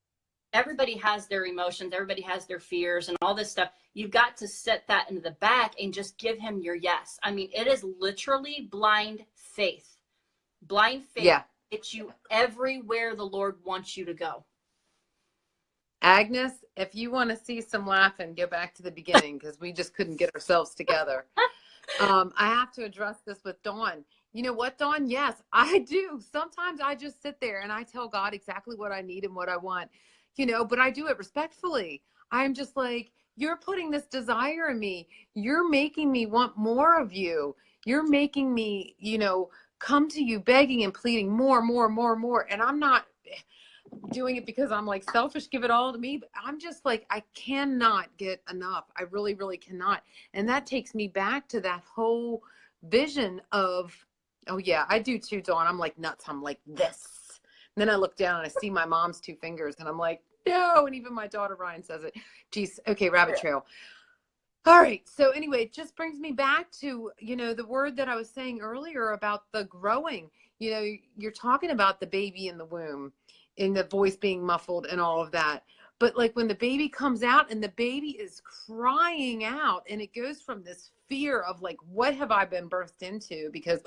everybody has their emotions, everybody has their fears and all this stuff. You've got to set that into the back and just give him your yes. I mean, it is literally blind faith. Blind faith Yeah. gets you everywhere the Lord wants you to go. Agnes, if you want to see some laughing, go back to the beginning, because we just couldn't get ourselves together. I have to address this with Dawn. You know what, Dawn? Yes, I do. Sometimes I just sit there and I tell God exactly what I need and what I want, you know, but I do it respectfully. I'm just like, you're putting this desire in me. You're making me want more of you. You're making me, you know, come to you begging and pleading more. And I'm not doing it because I'm like selfish, give it all to me. But I'm just like, I cannot get enough. I really, really cannot. And that takes me back to that whole vision of, oh yeah, I do too, Dawn. I'm like nuts. I'm like this. And then I look down and I see my mom's 2 fingers and I'm like, no. And even my daughter Ryan says it. Geez. Okay. Rabbit trail. All right. So anyway, it just brings me back to, you know, the word that I was saying earlier about the growing. You know, you're talking about the baby in the womb, in the voice being muffled and all of that. But like when the baby comes out and the baby is crying out, and it goes from this fear of like, what have I been birthed into? Because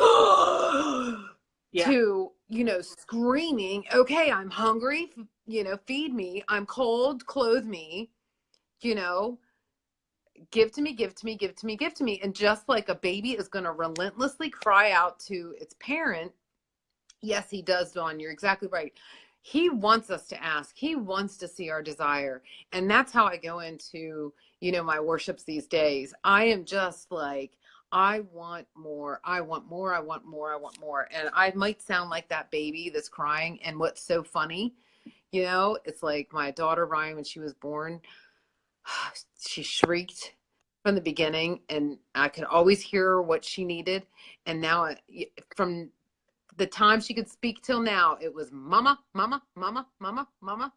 Yeah. to, you know, screaming, okay, I'm hungry, you know, feed me, I'm cold, clothe me, you know, give to me, give to me, give to me, give to me. And just like a baby is going to relentlessly cry out to its parent. Yes, he does, Dawn. You're exactly right. He wants us to ask. He wants to see our desire. And that's how I go into, you know, my worships these days. I am just like, I want more. I want more. I want more. I want more. And I might sound like that baby that's crying. And what's so funny, you know, it's like my daughter Ryan, when she was born, she shrieked from the beginning and I could always hear what she needed. And now from the time she could speak till now, it was mama, mama, mama, mama, mama.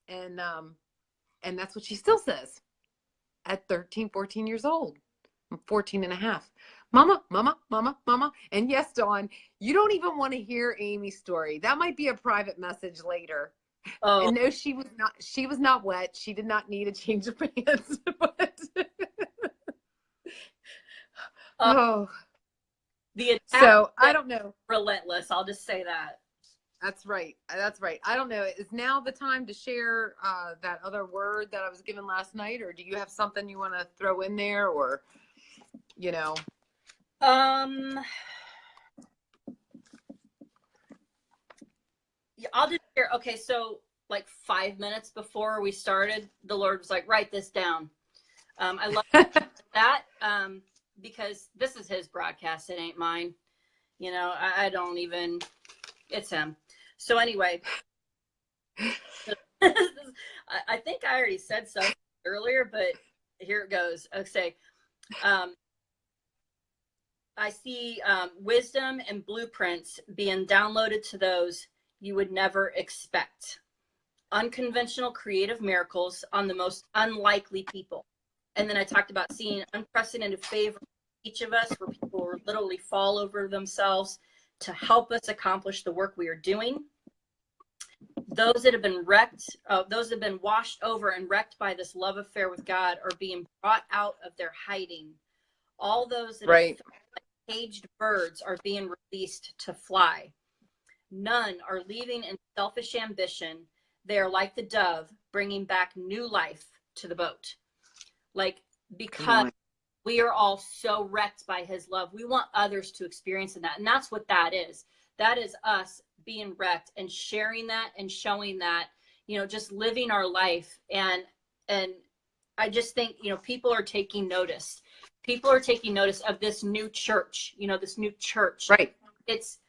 And that's what she still says at 13, 14 years old. I'm 14 and a half. Mama, mama, mama, mama. And yes, Dawn, you don't even want to hear Amy's story. That might be a private message later. Oh. And no, she was not wet. She did not need a change of pants. But oh. The attack, so I don't know. Relentless. I'll just say that. That's right. That's right. I don't know. Is now the time to share that other word that I was given last night, or do you have something you want to throw in there, or, you know? Yeah, I'll just share. Okay, so like 5 minutes before we started, the Lord was like, write this down. I love that because this is his broadcast. It ain't mine. You know, I don't even, it's him. So anyway, I think I already said something earlier, but here it goes. Okay. I see wisdom and blueprints being downloaded to those you would never expect. Unconventional creative miracles on the most unlikely people. And then I talked about seeing unprecedented favor each of us, where people will literally fall over themselves to help us accomplish the work we are doing. Those that have been wrecked, those that have been washed over and wrecked by this love affair with God are being brought out of their hiding. All those that right. are like caged birds are being released to fly. None are leaving in selfish ambition. They are like the dove, bringing back new life to the boat. Like, because we are all so wrecked by his love, we want others to experience that. And that's what that is. That is us being wrecked and sharing that and showing that, you know, just living our life. And I just think, you know, people are taking notice. People are taking notice of this new church, you know, this new church. Right. It's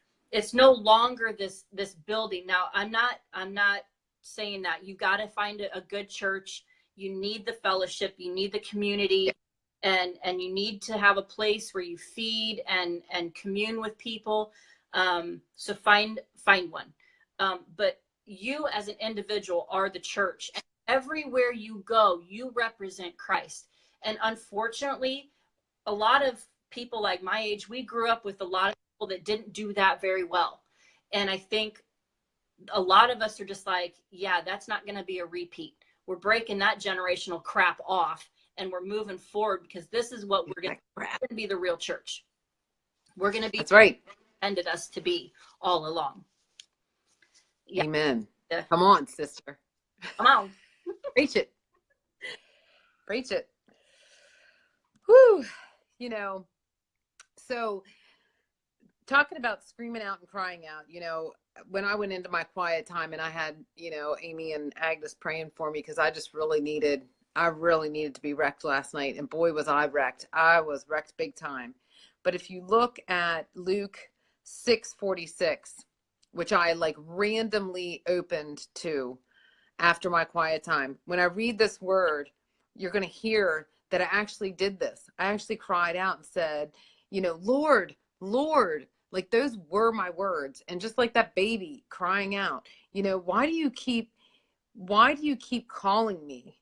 no longer this building. Now, I'm not saying that. You got to find a good church. You need the fellowship, you need the community, and you need to have a place where you feed and commune with people. So find one. But you as an individual are the church. And everywhere you go, you represent Christ. And unfortunately, a lot of people like my age, we grew up with a lot of people that didn't do that very well. And I think a lot of us are just like, yeah, that's not going to be a repeat. We're breaking that generational crap off and we're moving forward because this is what we're going to be, the real church. We're going to be. That's right. Intended us to be all along. Yeah. Amen. Yeah. Come on, sister. Come on. Preach it. Preach it. Whew. You know, so talking about screaming out and crying out, you know, when I went into my quiet time and I had, you know, Amy and Agnes praying for me because I really needed to be wrecked last night. And boy, was I wrecked. I was wrecked big time. But if you look at Luke 6:46, which I like randomly opened to after my quiet time, when I read this word, you're going to hear that I actually did this. I actually cried out and said, you know, Lord, Lord, like those were my words. And just like that baby crying out, you know, why do you keep calling me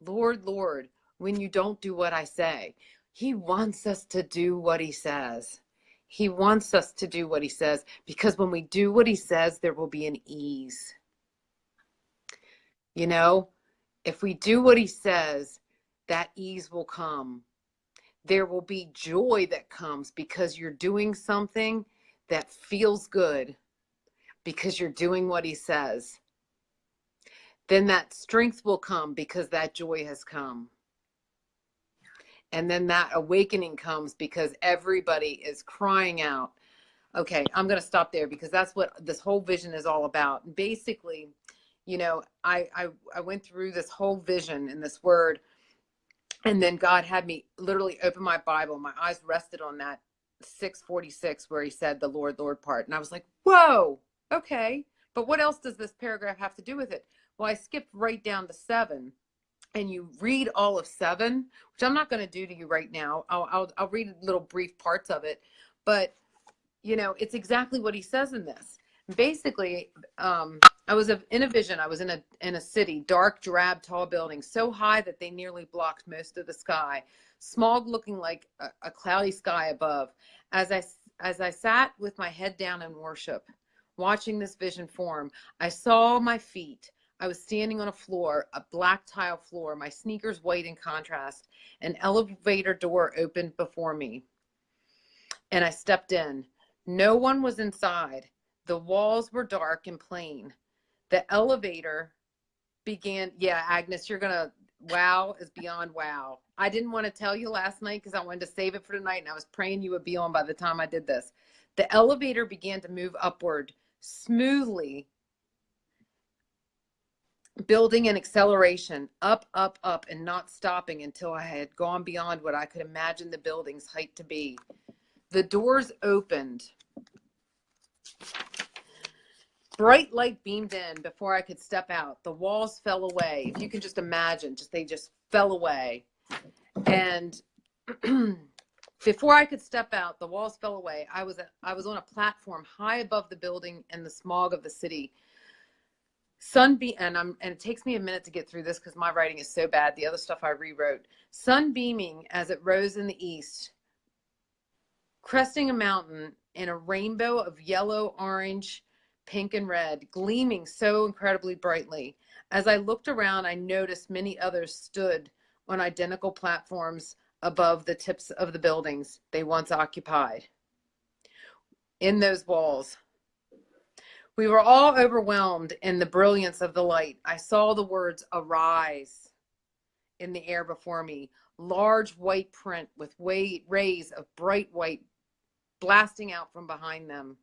Lord, Lord, when you don't do what I say? He wants us to do what he says. He wants us to do what he says, because when we do what he says, there will be an ease. You know, if we do what he says, that ease will come. There will be joy that comes because you're doing something that feels good because you're doing what he says. Then that strength will come because that joy has come. And then that awakening comes because everybody is crying out. Okay, I'm going to stop there because that's what this whole vision is all about. Basically, you know, I went through this whole vision and this word, and then God had me literally open my Bible. My eyes rested on that 6:46 where he said the Lord, Lord part. And I was like, whoa, okay. But what else does this paragraph have to do with it? Well, I skipped right down to 7. And you read all of 7, which I'm not going to do to you right now. I'll read little brief parts of it. But, you know, it's exactly what he says in this. Basically, I was in a vision. I was in a city, dark, drab, tall buildings, so high that they nearly blocked most of the sky. Smog looking like a cloudy sky above. As I sat with my head down in worship, watching this vision form, I saw my feet. I was standing on a floor, a black tile floor, my sneakers white in contrast. An elevator door opened before me, and I stepped in. No one was inside. The walls were dark and plain. The elevator began. Yeah, Agnes, you're going to, wow is beyond wow. I didn't want to tell you last night because I wanted to save it for tonight, and I was praying you would be on by the time I did this. The elevator began to move upward smoothly, building an acceleration, up, up, up, and not stopping until I had gone beyond what I could imagine the building's height to be. The doors opened. Bright light beamed in before I could step out. The walls fell away. If you can just imagine, they just fell away. And before I could step out, the walls fell away. I was on a platform high above the building and the smog of the city. And it takes me a minute to get through this because my writing is so bad. The other stuff I rewrote. Sun beaming as it rose in the east, cresting a mountain in a rainbow of yellow, orange, pink, and red, gleaming so incredibly brightly. As I looked around, I noticed many others stood on identical platforms above the tips of the buildings they once occupied. In those walls, we were all overwhelmed in the brilliance of the light. I saw the words "Arise" in the air before me, large white print with rays of bright white blasting out from behind them.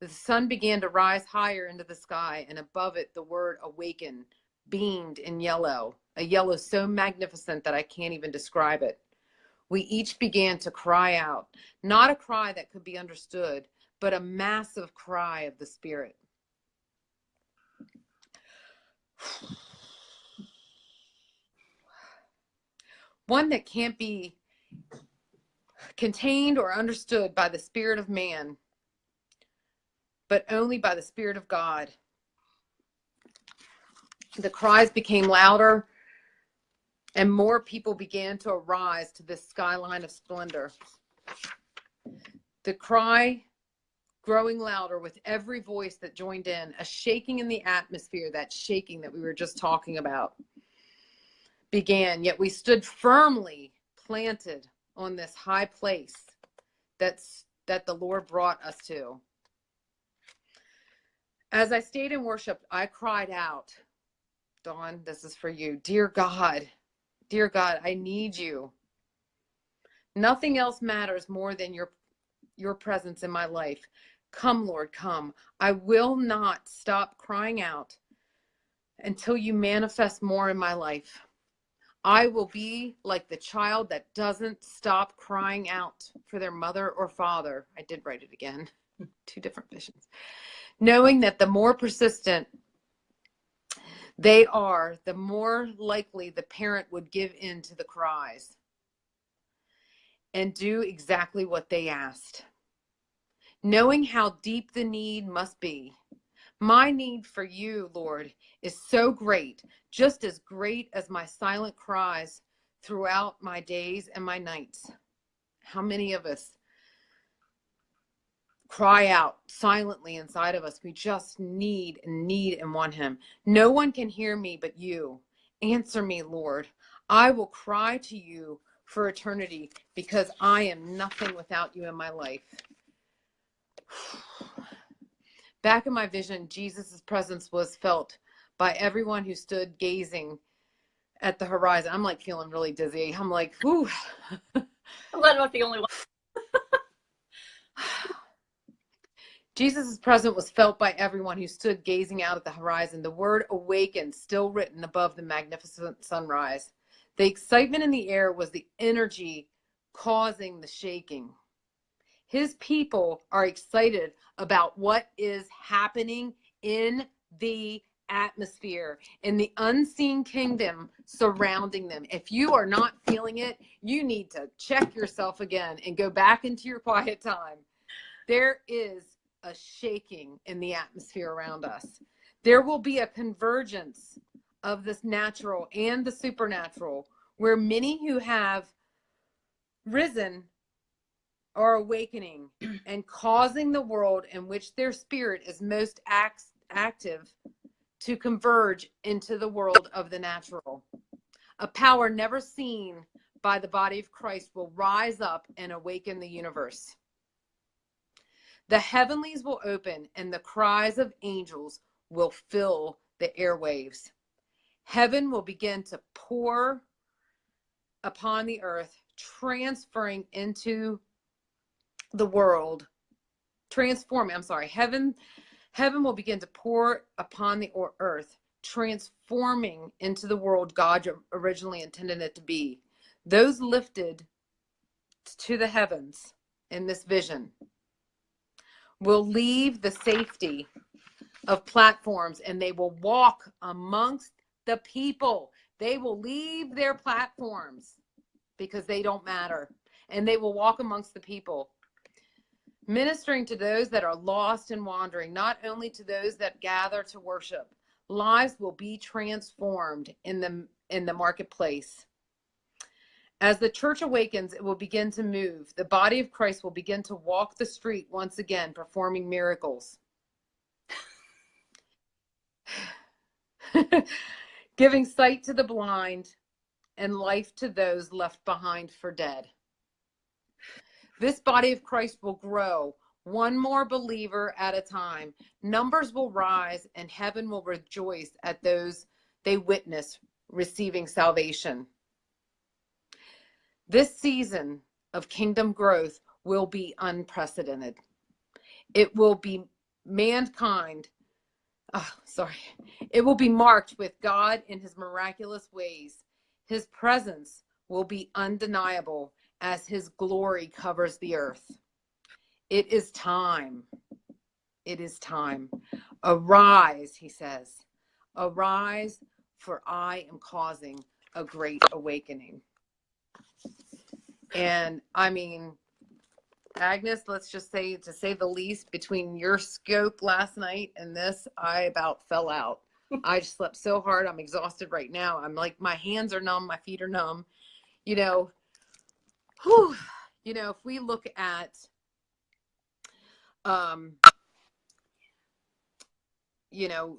The sun began to rise higher into the sky, and above it the word "Awaken" beamed in yellow, a yellow so magnificent that I can't even describe it. We each began to cry out, not a cry that could be understood, but a massive cry of the Spirit. One that can't be contained or understood by the spirit of man, but only by the Spirit of God. The cries became louder, and more people began to arise to this skyline of splendor. The cry growing louder with every voice that joined in, a shaking in the atmosphere, that shaking that we were just talking about, began. Yet we stood firmly planted on this high place that the Lord brought us to. As I stayed in worship, I cried out, Dawn, this is for you. Dear God, I need you. Nothing else matters more than your presence in my life. Come, Lord, come. I will not stop crying out until you manifest more in my life. I will be like the child that doesn't stop crying out for their mother or father. I did write it again. 2 different visions. Knowing that the more persistent they are, the more likely the parent would give in to the cries and do exactly what they asked. Knowing how deep the need must be. My need for you, Lord, is so great, just as great as my silent cries throughout my days and my nights. How many of us cry out silently inside of us? We just need and want him. No one can hear me but you. Answer me, Lord. I will cry to you for eternity because I am nothing without you in my life. Back in my vision, Jesus' presence was felt by everyone who stood gazing at the horizon. I'm like feeling really dizzy. I'm like, whew. I'm glad I'm not the only one. Jesus' presence was felt by everyone who stood gazing out at the horizon. The word awakened still written above the magnificent sunrise. The excitement in the air was the energy causing the shaking. His people are excited about what is happening in the atmosphere, in the unseen kingdom surrounding them. If you are not feeling it, you need to check yourself again and go back into your quiet time. There is a shaking in the atmosphere around us. There will be a convergence of this natural and the supernatural, where many who have risen are awakening and causing the world in which their spirit is most active to converge into the world of the natural. A power never seen by the body of Christ will rise up and awaken the universe. The heavenlies will open and the cries of angels will fill the airwaves. Heaven will begin to pour upon the earth, transferring into the world, heaven will begin to pour upon the earth, transforming into the world God originally intended it to be. Those lifted to the heavens in this vision will leave the safety of platforms and they will walk amongst the people. They will leave their platforms because they don't matter, and they will walk amongst the people, ministering to those that are lost and wandering, not only to those that gather to worship. Lives will be transformed in the marketplace. As the church awakens, it will begin to move. The body of Christ will begin to walk the street once again, performing miracles. Giving sight to the blind and life to those left behind for dead. This body of Christ will grow, one more believer at a time. Numbers will rise and heaven will rejoice at those they witness receiving salvation. This season of kingdom growth will be unprecedented. It will be It will be marked with God in his miraculous ways. His presence will be undeniable as his glory covers the earth. It is time. It is time. Arise, he says. Arise, for I am causing a great awakening. And I mean, Agnes, let's just say, to say the least, between your scope last night and this, I about fell out. I just slept so hard. I'm exhausted right now. I'm like, my hands are numb. My feet are numb. If we look at um,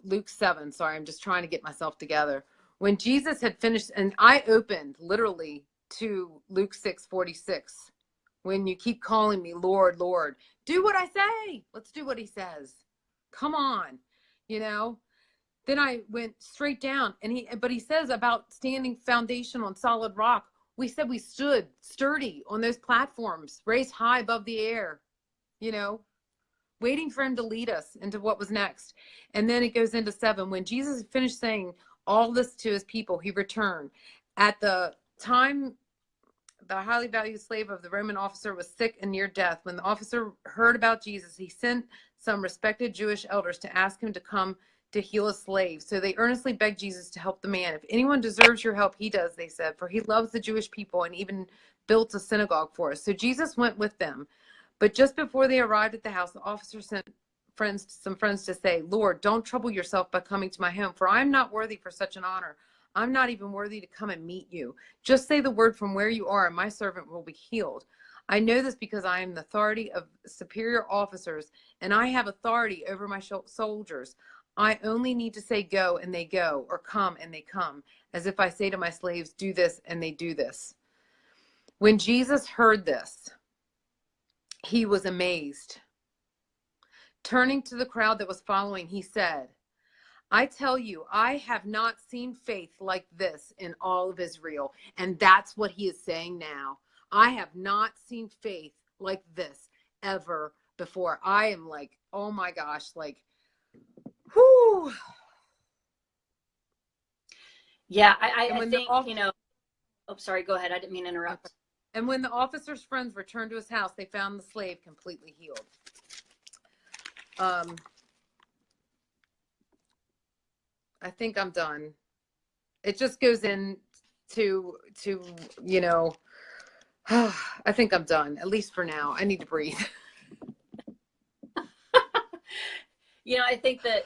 Luke 7. Sorry, I'm just trying to get myself together. When Jesus had finished, and I opened literally to Luke 6:46. When you keep calling me Lord, Lord, do what I say. Let's do what he says. Come on, Then I went straight down, but he says about standing foundation on solid rock. We said we stood sturdy on those platforms, raised high above the air, waiting for him to lead us into what was next. And then it goes into 7. When Jesus finished saying all this to his people, he returned. At the time, the highly valued slave of the Roman officer was sick and near death. When the officer heard about Jesus, he sent some respected Jewish elders to ask him to come to heal a slave. So they earnestly begged Jesus to help the man. If anyone deserves your help, he does, they said, for he loves the Jewish people and even built a synagogue for us. So Jesus went with them. But just before they arrived at the house, the officer sent some friends to say, Lord, don't trouble yourself by coming to my home, for I am not worthy for such an honor. I'm not even worthy to come and meet you. Just say the word from where you are, and my servant will be healed. I know this because I am the authority of superior officers, and I have authority over my soldiers. I only need to say go, and they go, or come, and they come, as if I say to my slaves, do this, and they do this. When Jesus heard this, he was amazed. Turning to the crowd that was following, he said, I tell you, I have not seen faith like this in all of Israel. And that's what he is saying now. I have not seen faith like this ever before. I am like, oh my gosh, like, whoo. Yeah, I think, oh, sorry, go ahead. I didn't mean to interrupt. And when the officer's friends returned to his house, they found the slave completely healed. I think I'm done. It just goes in to I think I'm done, at least for now. I need to breathe. I think that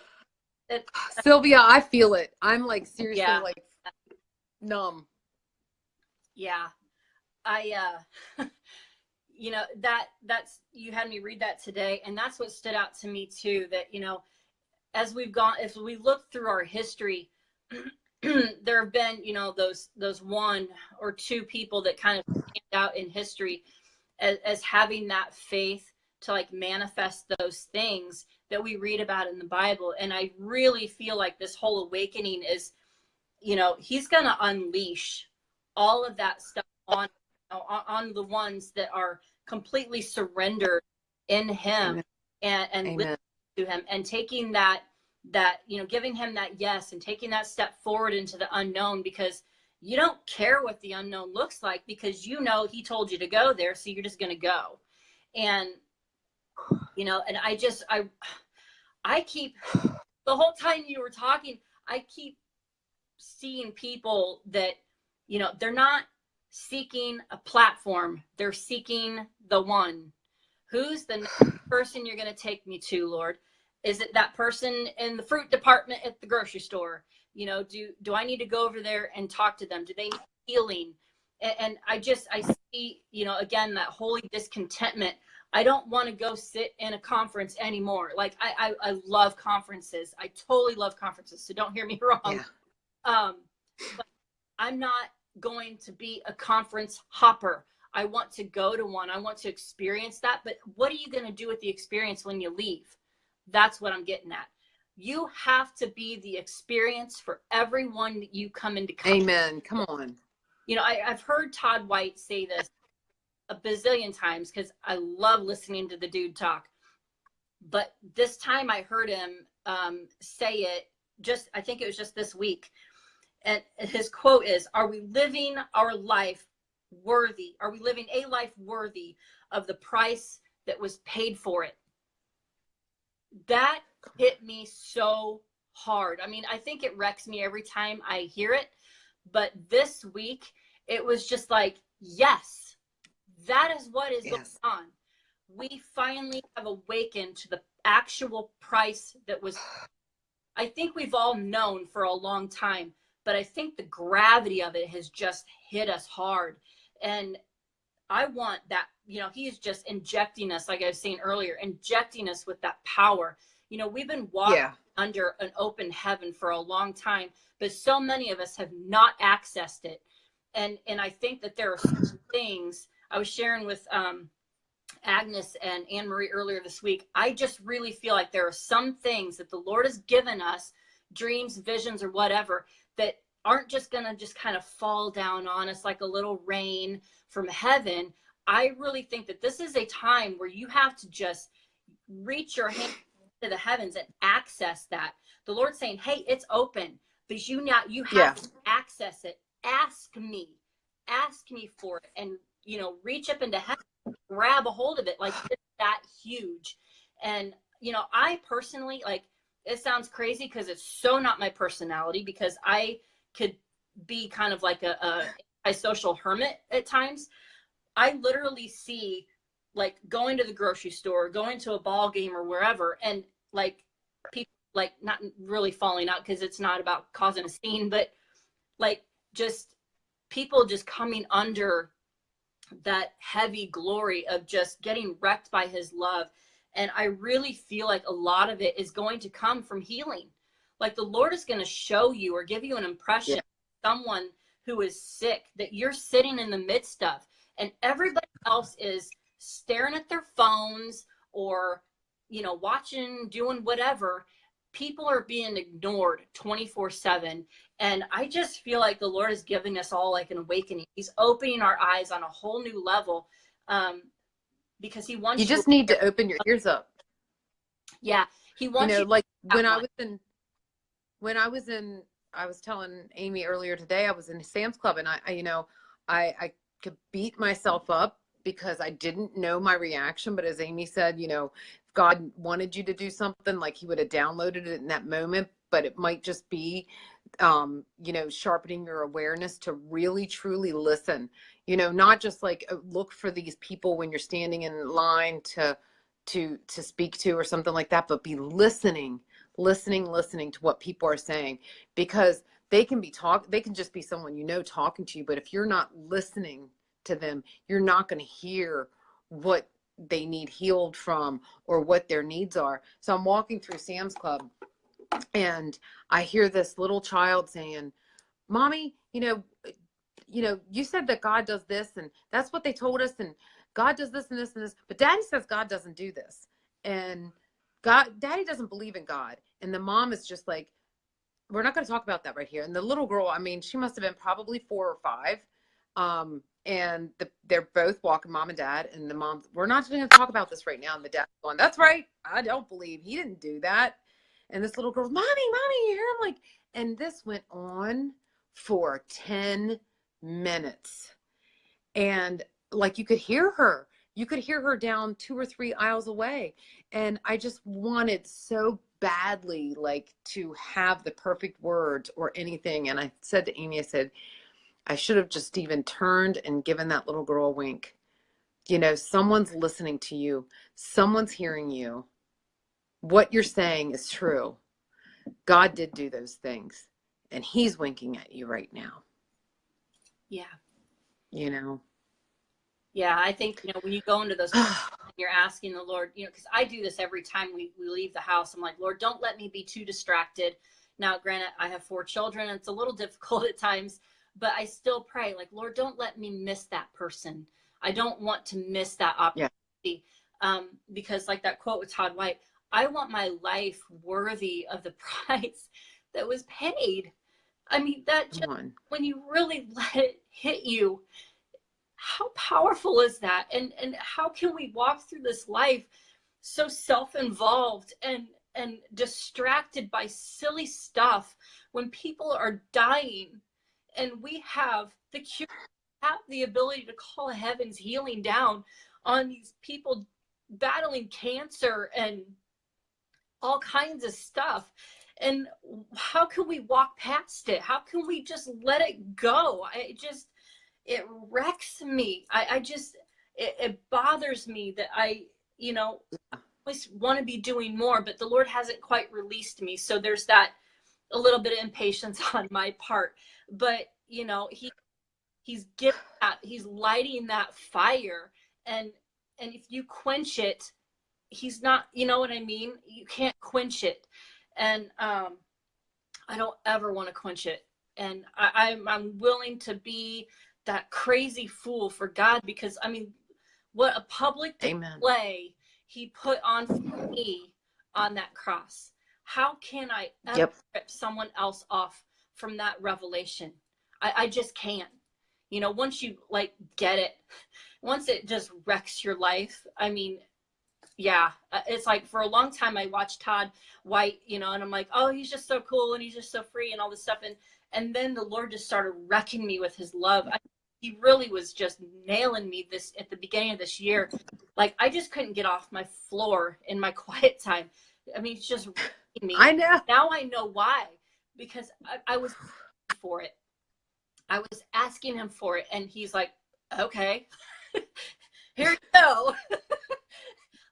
Sylvia, I feel it. I'm like seriously like numb. Yeah. That's you had me read that today, and that's what stood out to me too, that as we look through our history, there have been those one or two people that kind of stand out in history as having that faith to like manifest those things that we read about in the Bible. And I really feel like this whole awakening is, he's going to unleash all of that stuff on the ones that are completely surrendered in him. Amen. and listening to him and taking that giving him that yes and taking that step forward into the unknown, because you don't care what the unknown looks like, because he told you to go there, so you're just going to go. And and I keep, the whole time you were talking, I keep seeing people that they're not seeking a platform, they're seeking the one. Who's the next person you're going to take me to, Lord? Is it that person in the fruit department at the grocery store? Do I need to go over there and talk to them? Do they need healing? And I see, again, that holy discontentment. I don't want to go sit in a conference anymore. Like I love conferences. I totally love conferences. So don't hear me wrong. Yeah. But I'm not going to be a conference hopper. I want to go to one. I want to experience that. But what are you going to do with the experience when you leave? That's what I'm getting at. You have to be the experience for everyone that you come into contact. Amen. Come on. I've heard Todd White say this a bazillion times because I love listening to the dude talk. But this time I heard him say it I think it was just this week. And his quote is, are we living our life worthy? Are we living a life worthy of the price that was paid for it? That hit me so hard. I mean, I think it wrecks me every time I hear it. But this week, it was just like, yes, that is what is going on. We finally have awakened to the actual price that was, I think we've all known for a long time, but I think the gravity of it has just hit us hard. And I want that, you know, he is just injecting us, like I was saying earlier, injecting us with that power. You know, we've been walking under an open heaven for a long time, but so many of us have not accessed it. And I think that there are certain things I was sharing with Agnes and Anne Marie earlier this week. I just really feel like there are some things that the Lord has given us, dreams, visions, or whatever, that aren't just going to just kind of fall down on us like a little rain from heaven. I really think that this is a time where you have to just reach your hand to the heavens and access that. The Lord's saying, hey, it's open, but you have to access it. Ask me for it, and, you know, reach up into heaven, grab a hold of it. Like, it's that huge. And, you know, I personally, like, it sounds crazy because it's so not my personality, because I could be kind of like a social hermit at times. I literally see, like, going to the grocery store, going to a ball game or wherever, and like people like not really falling out, because it's not about causing a scene, but like just people just coming under that heavy glory of just getting wrecked by his love. And I really feel like a lot of it is going to come from healing. Like, the Lord is going to show you or give you an impression of someone who is sick that you're sitting in the midst of, and everybody else is staring at their phones or, you know, watching, doing whatever. People are being ignored 24/7. And I just feel like the Lord is giving us all like an awakening. He's opening our eyes on a whole new level, because he wants you just need to open your ears up. Yeah. He wants, you know, you like when I was telling Amy earlier today, I was in Sam's Club, and I could beat myself up because I didn't know my reaction. But as Amy said, you know, if God wanted you to do something, like, he would have downloaded it in that moment. But it might just be, you know, sharpening your awareness to really, truly listen, you know, not just like look for these people when you're standing in line to speak to or something like that, but be listening to what people are saying, because they can just be someone, you know, talking to you, but if you're not listening to them, you're not going to hear what they need healed from or what their needs are. So I'm walking through Sam's Club, and I hear this little child saying, "Mommy, you know, you said that God does this, and that's what they told us, and God does this and this and this, but Daddy says God doesn't do this, and Daddy doesn't believe in God." And the mom is just like, "We're not going to talk about that right here." And the little girl, I mean, she must have been probably 4 or 5. And they're both walking, mom and dad, and the mom's, "We're not going to talk about this right now." And the dad's going, "That's right. I don't believe he didn't do that." And this little girl's, "Mommy, you hear him?" Like, and this went on for 10 minutes. And like, you could hear her down 2 or 3 aisles away. And I just wanted so badly, like, to have the perfect words or anything. And I said to Amy, I said, I should have just even turned and given that little girl a wink. You know, someone's listening to you. Someone's hearing you. What you're saying is true. God did do those things, and he's winking at you right now. Yeah. You know? Yeah, I think, you know, when you go into those, you're asking the Lord, you know, because I do this every time we leave the house. I'm like, "Lord, don't let me be too distracted." Now, granted, I have 4 children, and it's a little difficult at times, but I still pray, like, "Lord, don't let me miss that person. I don't want to miss that opportunity." Because like that quote with Todd White, I want my life worthy of the price that was paid. I mean, that just, when you really let it hit you, how powerful is that? And how can we walk through this life so self-involved and distracted by silly stuff when people are dying, and we have the cure, have the ability to call heaven's healing down on these people battling cancer and all kinds of stuff? And how can we walk past it? How can we just let it go? It wrecks me. It bothers me that I, you know, always want to be doing more, but the Lord hasn't quite released me. So there's that a little bit of impatience on my part. But, you know, He's getting that, he's lighting that fire. And if you quench it, he's not, you know what I mean? You can't quench it. And I don't ever want to quench it. And I'm willing to be that crazy fool for God, because I mean, what a public display he put on for me on that cross. How can I ever rip someone else off from that revelation? I just can't. You know, once you like get it, once it just wrecks your life, I mean, yeah, it's like for a long time I watched Todd White, you know, and I'm like, oh, he's just so cool and he's just so free and all this stuff. And then the Lord just started wrecking me with his love. He really was just nailing me this at the beginning of this year. Like, I just couldn't get off my floor in my quiet time. I mean, it's just wrecking me. I know. Now I know why, because I was for it. I was asking him for it, and he's like, okay, here you go.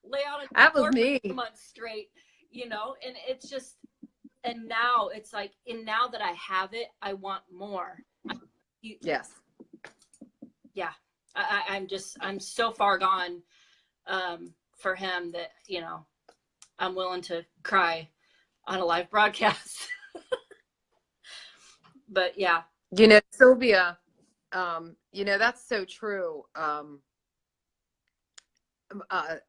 Lay on a that was me. For 2 months straight, you know, and it's just, and now it's like, and now that I have it, I want more. Yes. Yeah. I'm so far gone for him that, you know, I'm willing to cry on a live broadcast. But yeah. You know, Sylvia, you know, that's so true. An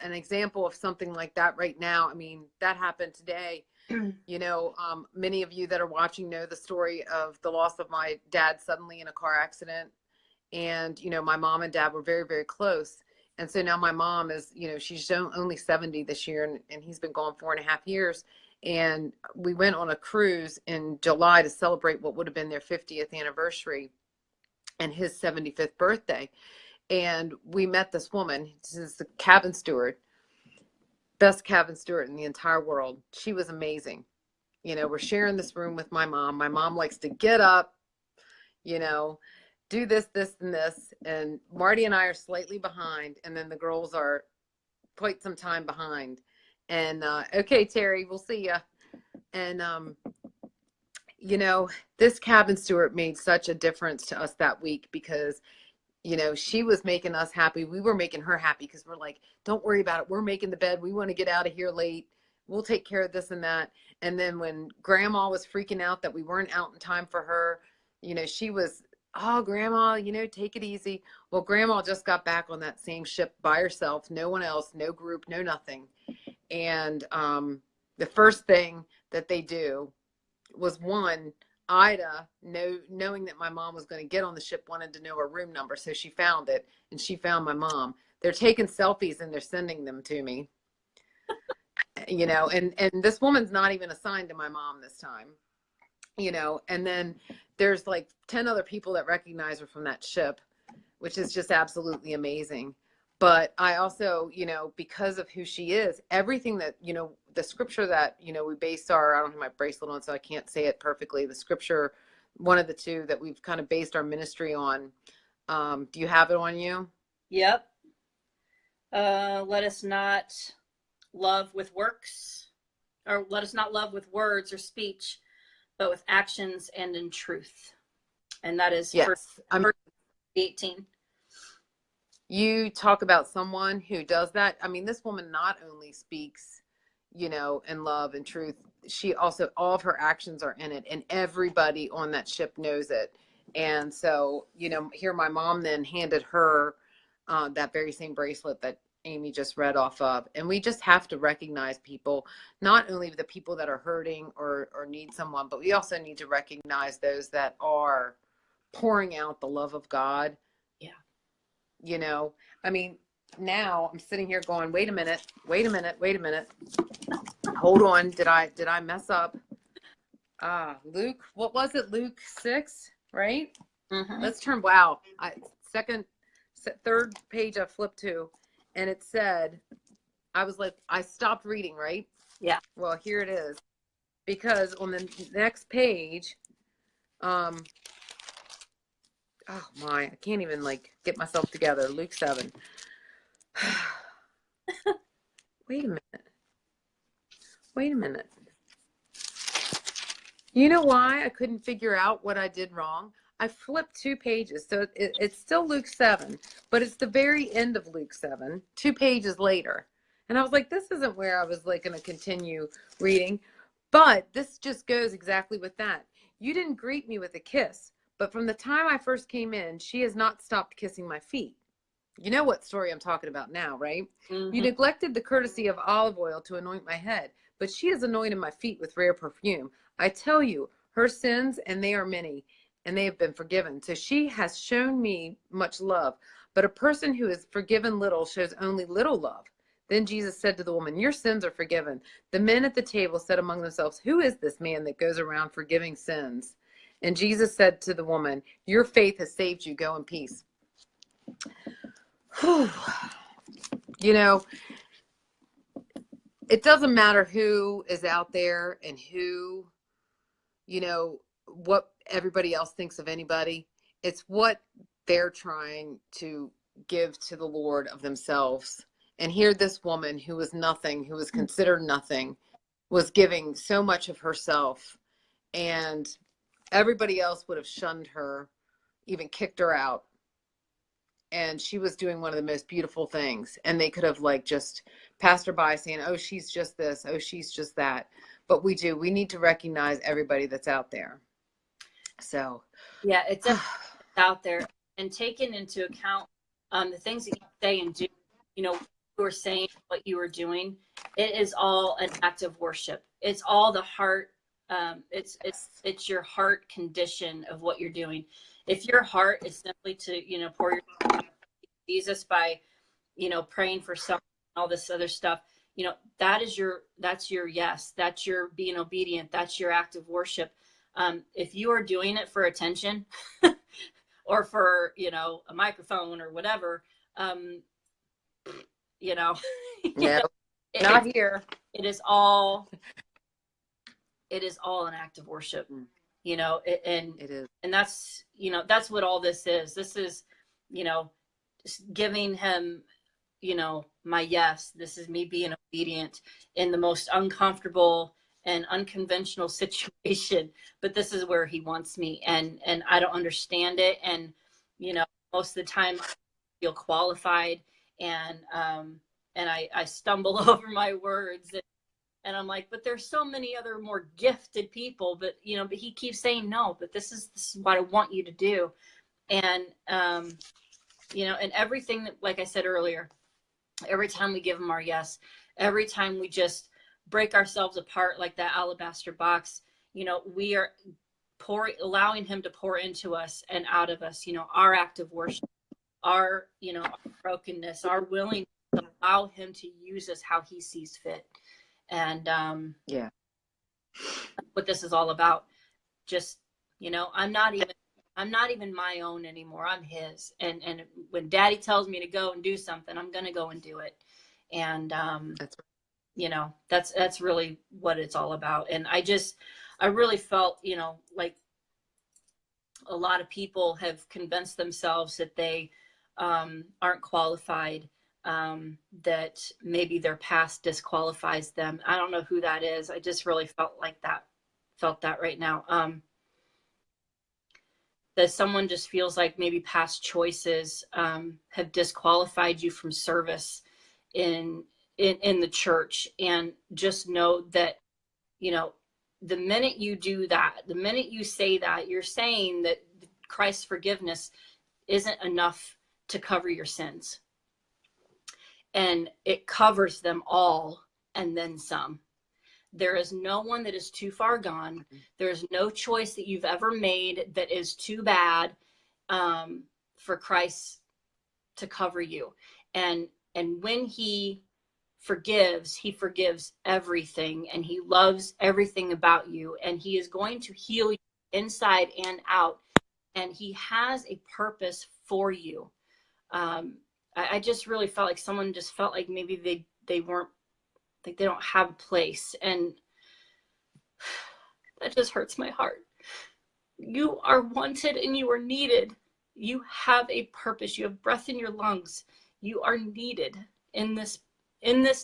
example of something like that right now. I mean, that happened today. You know, many of you that are watching know the story of the loss of my dad suddenly in a car accident. And, you know, my mom and dad were very, very close. And so now my mom is, you know, she's only 70 this year, and he's been gone 4.5 years. And we went on a cruise in July to celebrate what would have been their 50th anniversary and his 75th birthday. And we met this woman. This is the cabin steward, best cabin steward in the entire world. She was amazing. You know, we're sharing this room with my mom. My mom likes to get up, you know, do this, this, and this. And Marty and I are slightly behind. And then the girls are quite some time behind. And, okay, Terry, we'll see ya. And, you know, this cabin steward made such a difference to us that week, because, you know, she was making us happy. We were making her happy, because we're like, don't worry about it. We're making the bed. We want to get out of here late. We'll take care of this and that. And then when grandma was freaking out that we weren't out in time for her, you know, she was, oh, grandma, you know, take it easy. Well, grandma just got back on that same ship by herself. No one else, no group, no nothing. And the first thing that they do was, one, Ida, knowing that my mom was going to get on the ship, wanted to know her room number. So she found it, and she found my mom. They're taking selfies and they're sending them to me. You know, and this woman's not even assigned to my mom this time. You know, and then there's like 10 other people that recognize her from that ship, which is just absolutely amazing. But I also, you know, because of who she is, everything that, you know, the scripture that, you know, we base our, I don't have my bracelet on, so I can't say it perfectly. The scripture, one of the two that we've kind of based our ministry on. Do you have it on you? Yep. Let us not love with works, or let us not love with words or speech, but with actions and in truth. And that is yes. verse 18. You talk about someone who does that. I mean, this woman not only speaks, you know, in love and truth, she also, all of her actions are in it, and everybody on that ship knows it. And so, you know, here my mom then handed her that very same bracelet that Amy just read off of. And we just have to recognize people, not only the people that are hurting or need someone, but we also need to recognize those that are pouring out the love of God. Yeah. You know, I mean, now I'm sitting here going, wait a minute. Hold on. Did I mess up? Luke, what was it? Luke 6, right? Mm-hmm. Let's turn, third page I flipped to, and it said, I was like, I stopped reading, right? Yeah. Well, here it is. Because on the next page, oh my, I can't even like get myself together. Luke 7. Wait a minute. You know why I couldn't figure out what I did wrong? I flipped 2 pages. So it's still Luke 7, but it's the very end of Luke 7, 2 pages later. And I was like, this isn't where I was like going to continue reading. But this just goes exactly with that. You didn't greet me with a kiss, but from the time I first came in, she has not stopped kissing my feet. You know what story I'm talking about now, right? Mm-hmm. You neglected the courtesy of olive oil to anoint my head, but she has anointed my feet with rare perfume. I tell you, her sins, and they are many, and they have been forgiven. So she has shown me much love, but a person who is forgiven little shows only little love. Then Jesus said to the woman, your sins are forgiven. The men at the table said among themselves, who is this man that goes around forgiving sins? And Jesus said to the woman, your faith has saved you. Go in peace. Whew. You know, it doesn't matter who is out there and who, you know, what everybody else thinks of anybody. It's what they're trying to give to the Lord of themselves. And here this woman who was nothing, who was considered nothing, was giving so much of herself, and everybody else would have shunned her, even kicked her out. And she was doing one of the most beautiful things. And they could have like just passed her by saying, oh, she's just this. Oh, she's just that. But we need to recognize everybody that's out there. So yeah, it's out there, and taking into account the things that you say and do, you know, you were saying, what you were doing, it is all an act of worship. It's all the heart. It's your heart condition of what you're doing. If your heart is simply to, you know, pour your Jesus by, you know, praying for someone, all this other stuff, you know, that's your yes, that's your being obedient, that's your act of worship. If you are doing it for attention or for, you know, a microphone or whatever, you know, no, not here. It is all an act of worship, you know, and it is. And that's, you know, that's what all this is. This is, you know, giving him, you know, my yes. This is me being obedient in the most uncomfortable and unconventional situation, but this is where he wants me, and I don't understand it, and you know, most of the time I feel qualified, and I stumble over my words, and I'm like, but there's so many other more gifted people, but you know, but he keeps saying no, but this is what I want you to do. And you know, and everything that, like I said earlier, every time we give him our yes, every time we just break ourselves apart like that alabaster box, you know, we are allowing him to pour into us and out of us, you know, our act of worship, our, you know, our brokenness, our willingness to allow him to use us how he sees fit. And yeah, that's what this is all about. Just, you know, I'm not even my own anymore. I'm his. And when daddy tells me to go and do something, I'm going to go and do it. And, that's right. You know, that's really what it's all about. And I really felt, you know, like a lot of people have convinced themselves that they aren't qualified, that maybe their past disqualifies them. I don't know who that is. I just really felt that right now. That someone just feels like maybe past choices have disqualified you from service in the church. And just know that, you know, the minute you do that, the minute you say that, you're saying that Christ's forgiveness isn't enough to cover your sins. And it covers them all and then some. There is no one that is too far gone. There's no choice that you've ever made that is too bad for Christ to cover you. And when he forgives everything, and he loves everything about you, and he is going to heal you inside and out, and he has a purpose for you. I just really felt like someone just felt like maybe they weren't, like they don't have a place, and that just hurts my heart. You are wanted and you are needed. You have a purpose. You have breath in your lungs. You are needed in this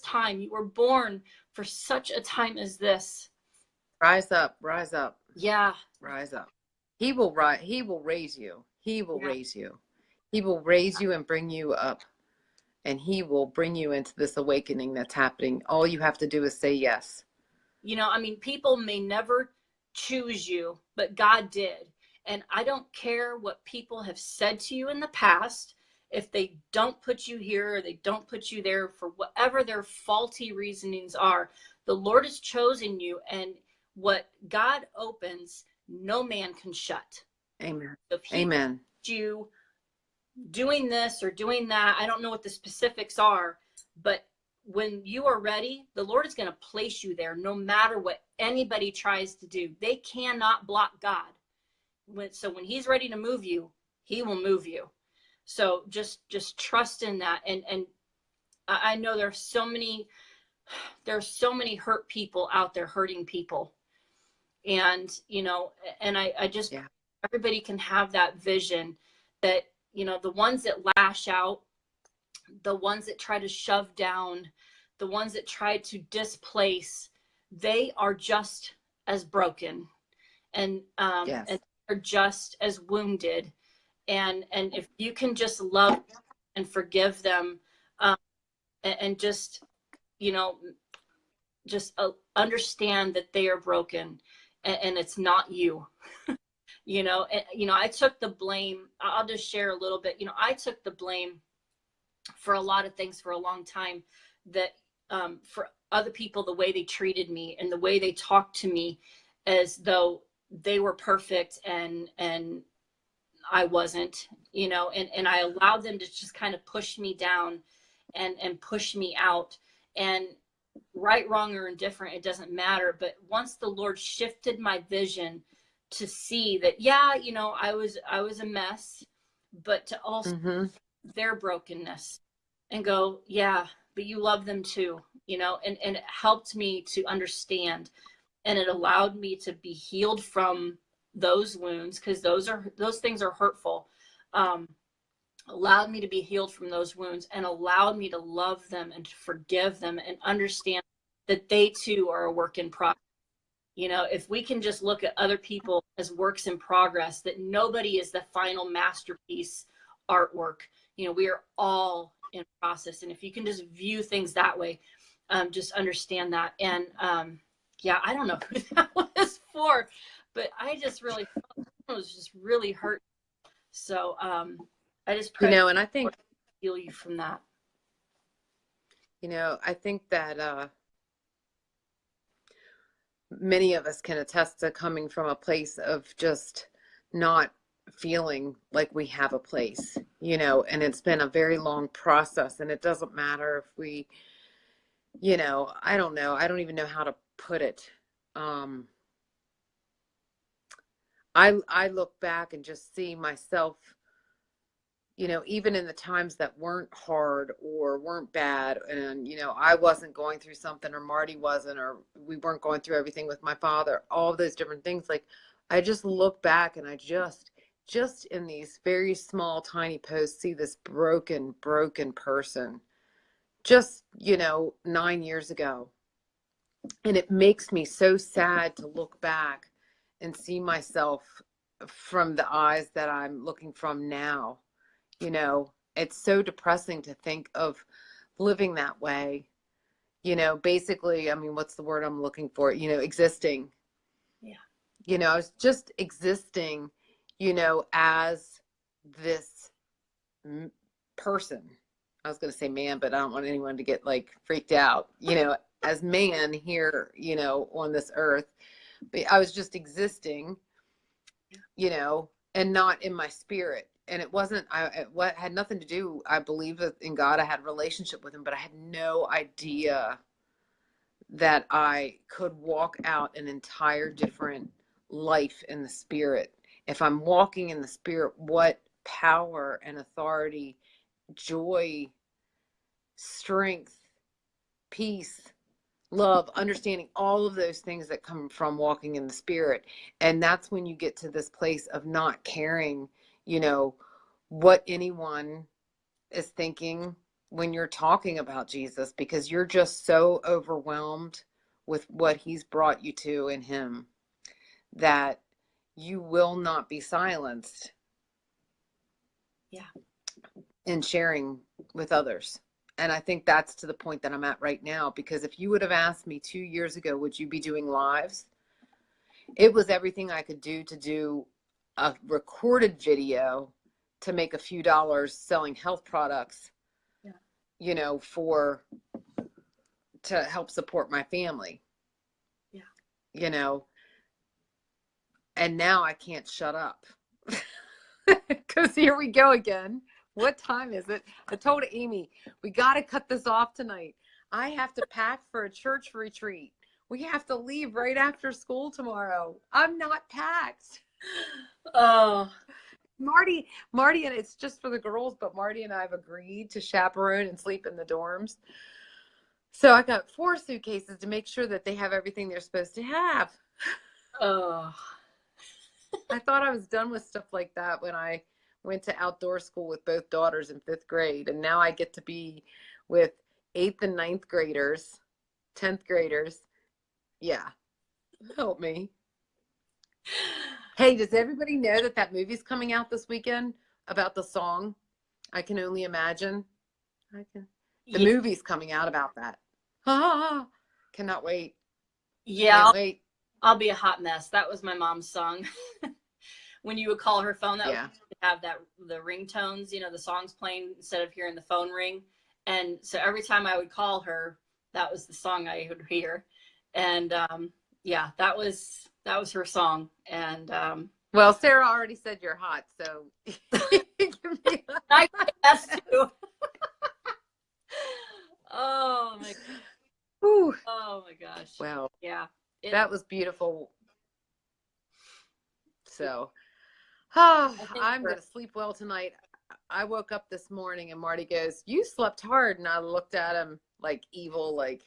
time. You were born for such a time as this. Rise up, rise up. Yeah. Rise up. He will raise you. He will Yeah. raise you. He will raise you and bring you up. And he will bring you into this awakening that's happening. All you have to do is say yes. I mean, people may never choose you, but God did. And I don't care what people have said to you in the past. If they don't put you here or they don't put you there for whatever their faulty reasonings are, the Lord has chosen you. And what God opens, no man can shut. Amen. So if he Amen. you doing this or doing that, I don't know what the specifics are, but when you are ready, the Lord is going to place you there no matter what anybody tries to do. They cannot block God. So when he's ready to move you, he will move you. So just trust in that. And I know there's so many hurt people out there hurting people. And, and I just, Yeah. everybody can have that vision that, the ones that lash out, the ones that try to shove down, the ones that try to displace, they are just as broken and Yes. and are just as wounded. And if you can just love and forgive them, and just just understand that they are broken, and it's not you. I took the blame. I'll just share a little bit. I took the blame for a lot of things for a long time, that for other people, the way they treated me and the way they talked to me as though they were perfect, and I wasn't, and I allowed them to just kind of push me down and push me out. And right, wrong, or indifferent, it doesn't matter. But once the Lord shifted my vision to see that, yeah, I was a mess, but to also their brokenness and go, yeah, but you love them too, and it helped me to understand, and it allowed me to be healed from those wounds, because those things are hurtful. Allowed me to be healed from those wounds, and allowed me to love them and to forgive them and understand that they too are a work in progress. If we can just look at other people as works in progress, that nobody is the final masterpiece artwork. We are all in process. And if you can just view things that way, just understand that. And yeah, I don't know who that was for, but I just really was just really hurt. So I just pray, and I think heal you from that. I think that many of us can attest to coming from a place of just not feeling like we have a place, and it's been a very long process. And it doesn't matter if we, I don't know. I don't even know how to put it. I look back and just see myself, even in the times that weren't hard or weren't bad, and, I wasn't going through something, or Marty wasn't, or we weren't going through everything with my father, all those different things. Like, I just look back and I just in these very small, tiny posts, see this broken person just, 9 years ago. And it makes me so sad to look back and see myself from the eyes that I'm looking from now. It's so depressing to think of living that way. Basically, I mean, what's the word I'm looking for? Existing. Yeah. I was just existing, as this person. I was going to say man, but I don't want anyone to get like freaked out, as man here, on this earth. But I was just existing, and not in my spirit. And it wasn't, what had nothing to do, I believe in God. I had a relationship with him, but I had no idea that I could walk out an entire different life in the spirit. If I'm walking in the spirit, what power and authority, joy, strength, peace, love, understanding, all of those things that come from walking in the spirit. And that's when you get to this place of not caring, what anyone is thinking when you're talking about Jesus, because you're just so overwhelmed with what he's brought you to in him, that you will not be silenced. Yeah. In sharing with others. And I think that's to the point that I'm at right now, because if you would have asked me 2 years ago, would you be doing lives? It was everything I could do to do a recorded video to make a few dollars selling health products, Yeah. you know, to help support my family. Yeah. You know, and now I can't shut up. Because here we go again. What time is it? I told Amy, we got to cut this off tonight. I have to pack for a church retreat. We have to leave right after school tomorrow. I'm not packed. Oh, Marty, and it's just for the girls, but Marty and I have agreed to chaperone and sleep in the dorms. So I got 4 suitcases to make sure that they have everything they're supposed to have. oh. I thought I was done with stuff like that when I went to outdoor school with both daughters in 5th grade. And now I get to be with 8th and 9th graders, 10th graders. Yeah. Help me. Hey, does everybody know that that movie's coming out this weekend about the song? I Can Only Imagine. The movie's coming out about that. Cannot wait. Yeah. Can't wait. I'll be a hot mess. That was my mom's song. When you would call her phone, that would have the ringtones, you know, the songs playing instead of hearing the phone ring. And so every time I would call her, that was the song I would hear. And yeah, that was her song. And well, Sarah already said you're hot, so I guess too. Oh my gosh. Whew. Oh my gosh. Well, yeah. That was beautiful. So, I'm going to sleep well tonight. I woke up this morning and Marty goes, "You slept hard." And I looked at him like evil, like,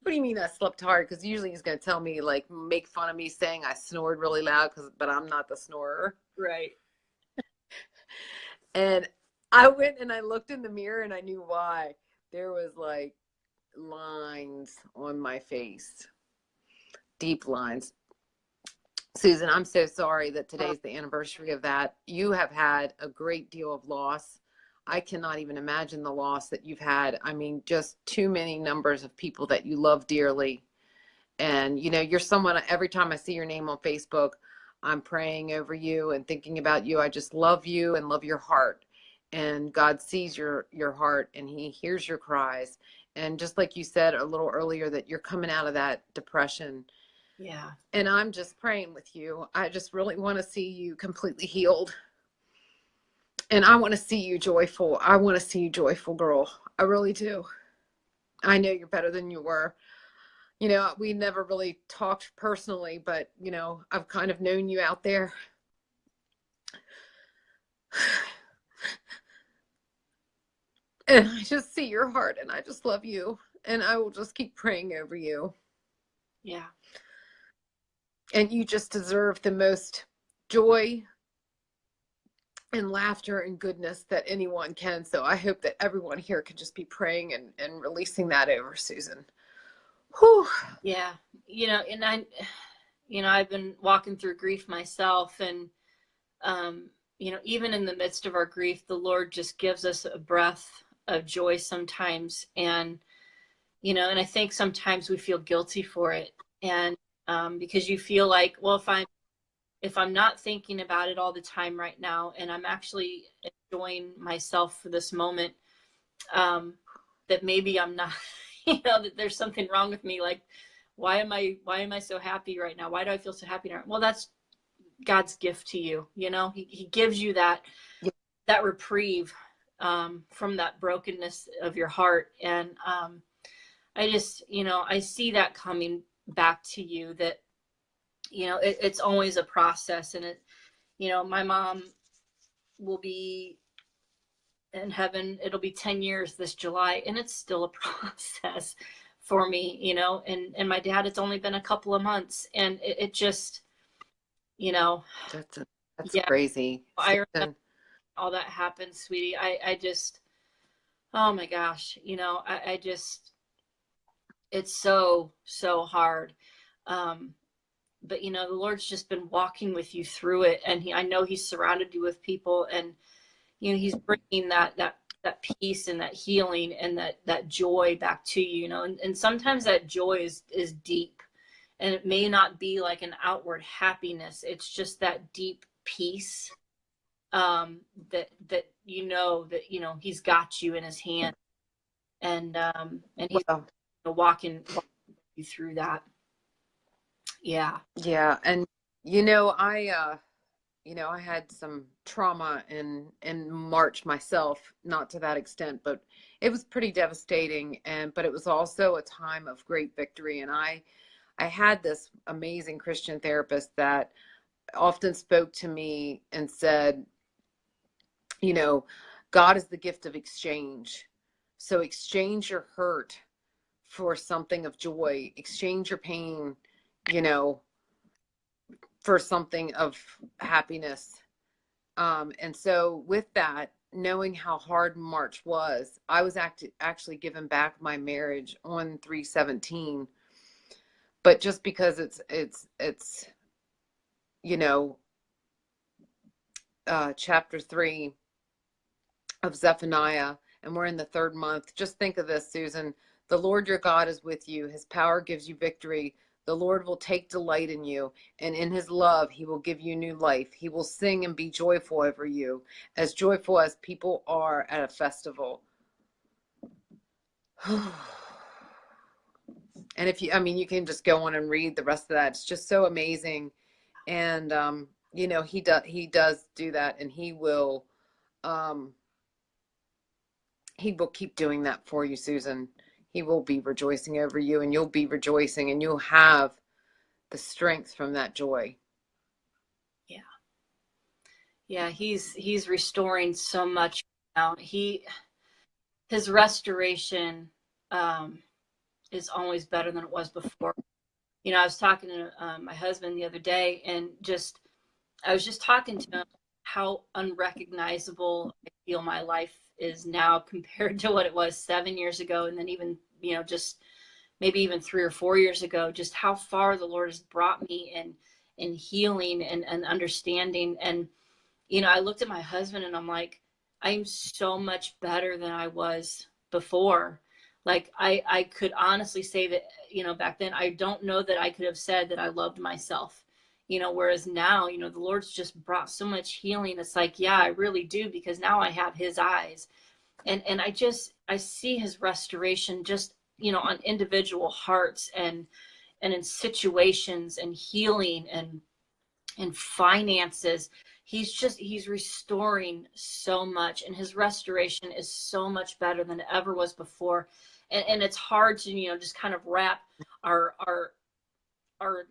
"What do you mean I slept hard?" Because usually he's going to tell me, like, make fun of me saying I snored really loud, but I'm not the snorer. Right. And I went and I looked in the mirror and I knew why. There was like lines on my face. Deep lines. Susan, I'm so sorry that today's the anniversary of that. You have had a great deal of loss. I cannot even imagine the loss that you've had. I mean, just too many numbers of people that you love dearly. And, you know, you're someone, every time I see your name on Facebook, I'm praying over you and thinking about you. I just love you and love your heart. And God sees your heart and he hears your cries. And just like you said a little earlier, that you're coming out of that depression. Yeah. And I'm just praying with you. I just really want to see you completely healed. And I want to see you joyful. I want to see you joyful, girl. I really do. I know you're better than you were. You know, we never really talked personally, but, you know, I've kind of known you out there. And I just see your heart and I just love you. And I will just keep praying over you. Yeah. And you just deserve the most joy and laughter and goodness that anyone can. So I hope that everyone here can just be praying and releasing that over Susan. Whew. Yeah. You know, and I've been walking through grief myself, and, you know, even in the midst of our grief, the Lord just gives us a breath of joy sometimes. And, you know, and I think sometimes we feel guilty for it. And, because you feel like, well, if I'm not thinking about it all the time right now, and I'm actually enjoying myself for this moment, that maybe I'm not, you know, that there's something wrong with me. Like, why am I so happy right now? Why do I feel so happy now? Well, that's God's gift to you. You know, he gives you that reprieve, from that brokenness of your heart. And, I just, you know, I see that coming back to you, that, you know, it's always a process. And it, you know, my mom will be in heaven. It'll be 10 years this July, and it's still a process for me, you know, and my dad, it's only been a couple of months, and it just, you know, that's crazy. I remember all that happened, sweetie. I just, oh my gosh, you know, I just, it's so hard. you know, the Lord's just been walking with you through it. And I know he's surrounded you with people, and, you know, he's bringing that peace and that healing and that joy back to you, you know, and sometimes that joy is deep, and it may not be like an outward happiness. It's just that deep peace, that that he's got you in his hand, and he's Well, walking you through that. Yeah. yeah. And, I had some trauma in March myself, not to that extent, but it was pretty devastating. But it was also a time of great victory. And I had this amazing Christian therapist that often spoke to me and said, God is the gift of exchange. So exchange your hurt for something of joy, exchange your pain, you know, for something of happiness. And so with that, knowing how hard March was, I was actually given back my marriage on 3/17. But just because it's chapter 3 of Zephaniah, and we're in the 3rd month. Just think of this, Susan. The Lord your God is with you. His power gives you victory. The Lord will take delight in you, and in his love, he will give you new life. He will sing and be joyful over you, as joyful as people are at a festival. And you can just go on and read the rest of that. It's just so amazing. And, he does do that, and he will keep doing that for you, Susan. He will be rejoicing over you, and you'll be rejoicing, and you'll have the strength from that joy. Yeah. Yeah. He's restoring so much now. His restoration, is always better than it was before. You know, I was talking to my husband the other day, and I was just talking to him how unrecognizable I feel my life is now compared to what it was 7 years ago. And then even, just maybe even 3 or 4 years ago, just how far the Lord has brought me in healing and understanding. And, I looked at my husband and I'm like, I'm so much better than I was before. Like I could honestly say that, back then, I don't know that I could have said that I loved myself, whereas now, the Lord's just brought so much healing. It's like, yeah, I really do, because now I have his eyes, and I see his restoration just, on individual hearts and in situations and healing and finances. He's restoring so much, and his restoration is so much better than it ever was before. And it's hard to, just kind of wrap our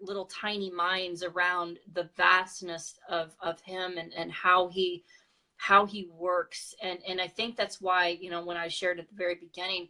little tiny minds around the vastness of him and how he works. And I think that's why, when I shared at the very beginning,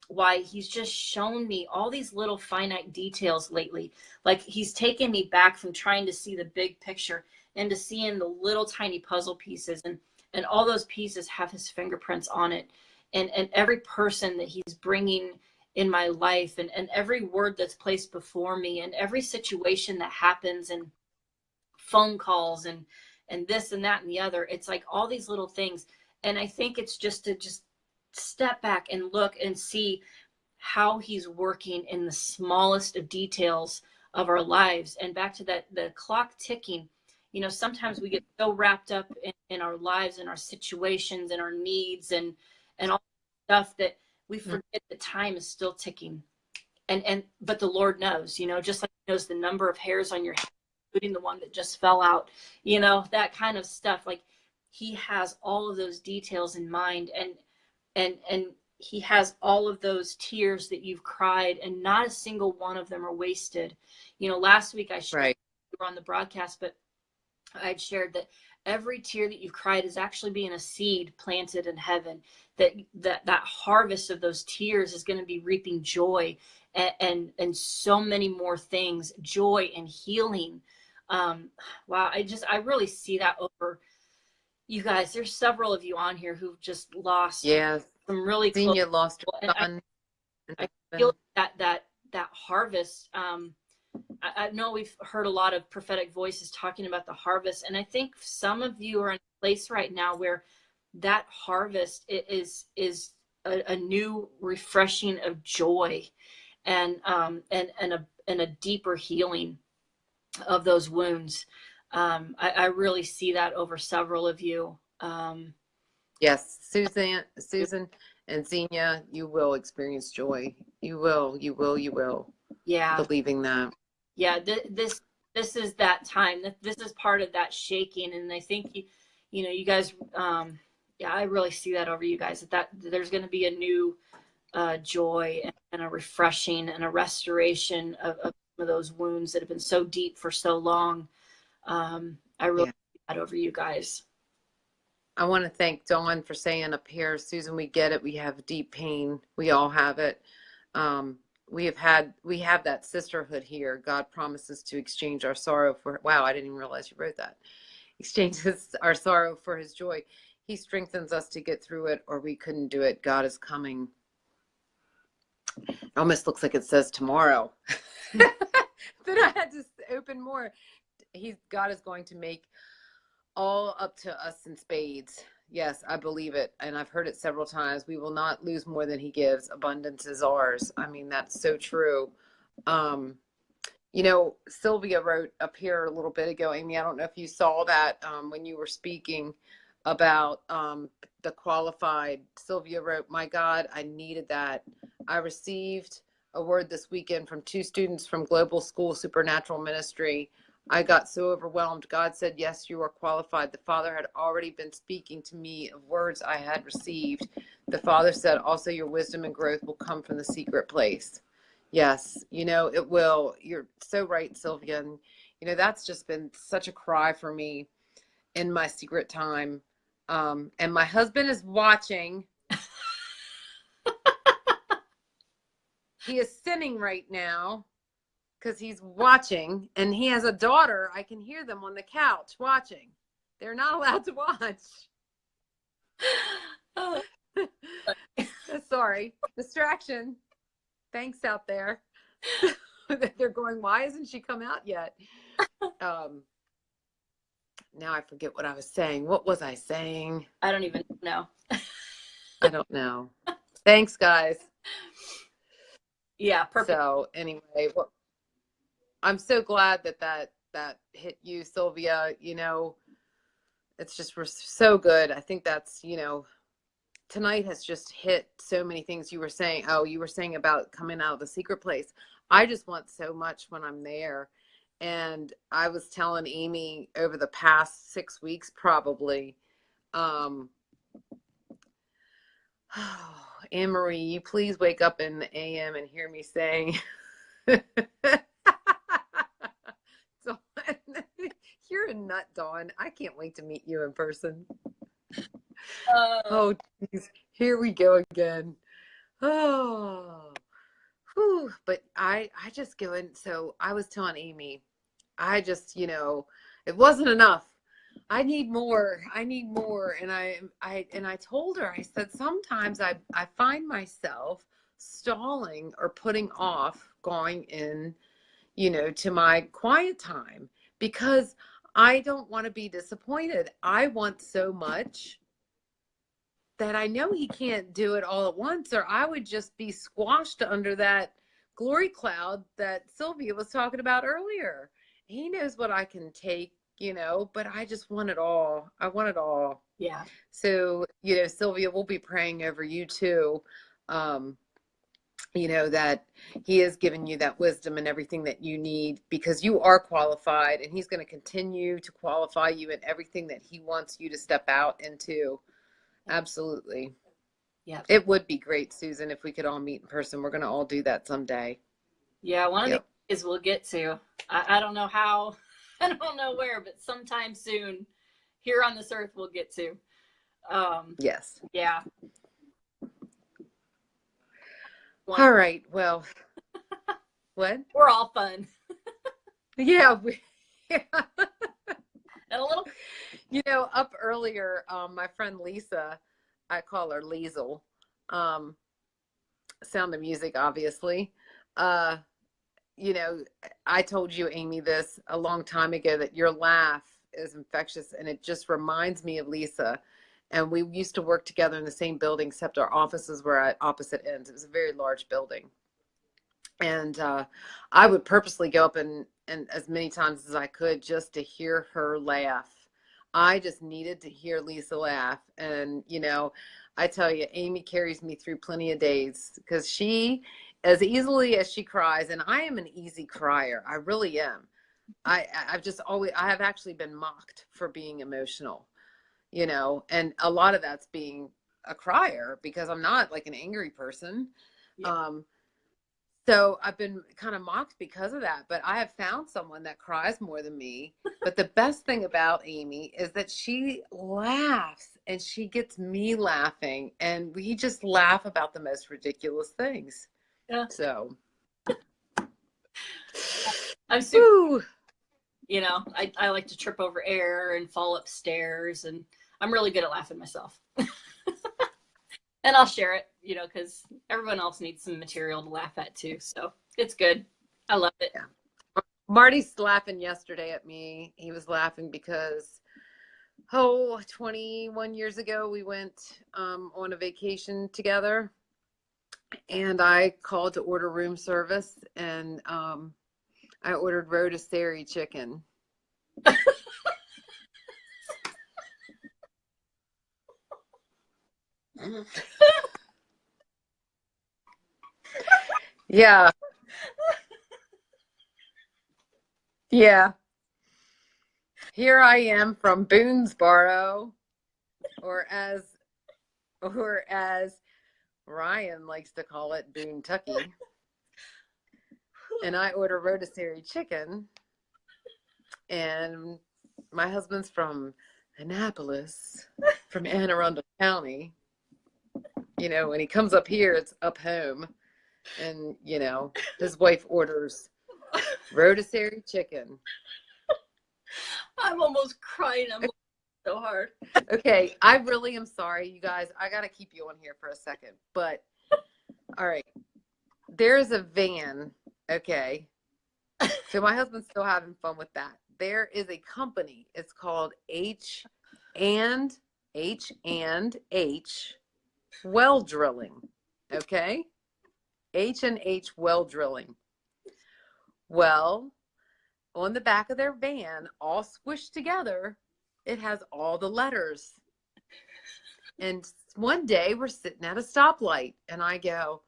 why he's just shown me all these little finite details lately. Like he's taken me back from trying to see the big picture into seeing the little tiny puzzle pieces, and all those pieces have his fingerprints on it. And every person that he's bringing in my life, and every word that's placed before me, and every situation that happens, and phone calls, and this and that and the other. It's like all these little things. And I think it's just to step back and look and see how he's working in the smallest of details of our lives. And back to the clock ticking, sometimes we get so wrapped up in our lives and our situations and our needs and all stuff that we forget that time is still ticking. But the Lord knows, just like he knows the number of hairs on your head, including the one that just fell out, that kind of stuff. Like he has all of those details in mind, and he has all of those tears that you've cried, and not a single one of them are wasted. Last week I shared, Right. we were on the broadcast, but I'd shared that every tear that you've cried is actually being a seed planted in heaven, that harvest of those tears is going to be reaping joy and so many more things, joy and healing. Wow. I really see that over you guys. There's several of you on here who've just lost some really close Senior lost her people. son. I feel that harvest, I know we've heard a lot of prophetic voices talking about the harvest, and I think some of you are in a place right now where that harvest is a new refreshing of joy, and a deeper healing of those wounds. I really see that over several of you. Yes, Susan and Xenia, you will experience joy. You will, you will, you will. Yeah, Believing that. yeah. This is that time. This is part of that shaking, and I think you guys. Yeah, I really see that over you guys. That there's going to be a new joy and a refreshing and a restoration of some of those wounds that have been so deep for so long. I really see that over you guys. I want to thank Dawn for saying up here, Susan, we get it. We have deep pain. We all have it. We have that sisterhood here. God promises to exchange our sorrow for, wow, I didn't even realize you wrote that. Exchanges our sorrow for his joy. He strengthens us to get through it, or we couldn't do it. God is coming. It almost looks like it says tomorrow. But I had to open more. God is going to make all up to us in spades. Yes, I believe it. And I've heard it several times. We will not lose more than he gives. Abundance is ours. I mean, that's so true. Sylvia wrote up here a little bit ago, Amy, I don't know if you saw that when you were speaking about the qualified. Sylvia wrote, my God, I needed that. I received a word this weekend from 2 students from Global School Supernatural Ministry. I got so overwhelmed. God said, yes, you are qualified. The Father had already been speaking to me of words I had received. The Father said, also your wisdom and growth will come from the secret place. Yes, it will. You're so right, Sylvia. And, that's just been such a cry for me in my secret time. And my husband is watching. He is sinning right now because he's watching, and he has a daughter. I can hear them on the couch watching. They're not allowed to watch. Sorry, distraction. Thanks out there. They're going, why hasn't she come out yet? Now I forget what I was saying. What was I saying? I don't even know. I don't know. Thanks, guys. Yeah, perfect. So anyway, I'm so glad that hit you, Sylvia. It's just, we're so good. I think that's, tonight has just hit so many things. You were saying about coming out of the secret place. I just want so much when I'm there. And I was telling Amy over the past 6 weeks, probably, Anne-Marie, you please wake up in the AM and hear me saying, Dawn, you're a nut, Dawn. I can't wait to meet you in person. Oh, geez. Here we go again. Oh, whew. But I just go in. So I was telling Amy, I just, it wasn't enough. I need more. And I told her, I said, sometimes I find myself stalling or putting off going in, to my quiet time because I don't want to be disappointed. I want so much that I know he can't do it all at once, or I would just be squashed under that glory cloud that Sylvia was talking about earlier. He knows what I can take, but I just want it all. I want it all. Yeah. So, Sylvia, we'll be praying over you too. That he has given you that wisdom and everything that you need because you are qualified, and he's going to continue to qualify you in everything that he wants you to step out into. Absolutely. Yeah. It would be great, Susan, if we could all meet in person. We're going to all do that someday. Yeah. One of the things we'll get to. I don't know how, I don't know where, but sometime soon here on this earth we'll get to. Yes. Yeah. All right. Well, what? We're all fun. Yeah. And a little. Up earlier, my friend Lisa, I call her Liesel, Sound of Music, obviously. you know, I told you, Amy, this a long time ago, that your laugh is infectious, and it just reminds me of Lisa. And we used to work together in the same building, except our offices were at opposite ends. It was a very large building. And I would purposely go up and as many times as I could just to hear her laugh. I just needed to hear Lisa laugh. And, you know, I tell you, Amy carries me through plenty of days because she, as easily as she cries, and I am an easy crier. I really am. I've just always, I have actually been mocked for being emotional, you know, and a lot of that's being a crier because I'm not like an angry person. Yeah. So I've been kind of mocked because of that, but I have found someone that cries more than me. But the best thing about Amy is that she laughs and she gets me laughing, and we just laugh about the most ridiculous things. Yeah. So I'm super, woo. you know, I like to trip over air and fall upstairs, and I'm really good at laughing myself. And I'll share it, you know, because everyone else needs some material to laugh at too. So it's good. I love it. Yeah. Marty's laughing yesterday at me. He was laughing because, 21 years ago, we went on a vacation together, and I called to order room service, and I ordered rotisserie chicken. Yeah. Yeah. Here I am from Boonesboro, or as Ryan likes to call it, Boontucky. And I order rotisserie chicken, and my husband's from Annapolis, from Anne Arundel County. You know, when he comes up here, it's up home. And, you know, his wife orders rotisserie chicken. I'm almost crying. I'm so hard. Okay, I really am sorry, you guys. I got to keep you on here for a second. But, all right, there's a van, okay? So my husband's still having fun with that. There is a company. It's called H and H Well Drilling, okay? H&H Well Drilling. Well, on the back of their van, all squished together, it has all the letters. And one day we're sitting at a stoplight, and I go,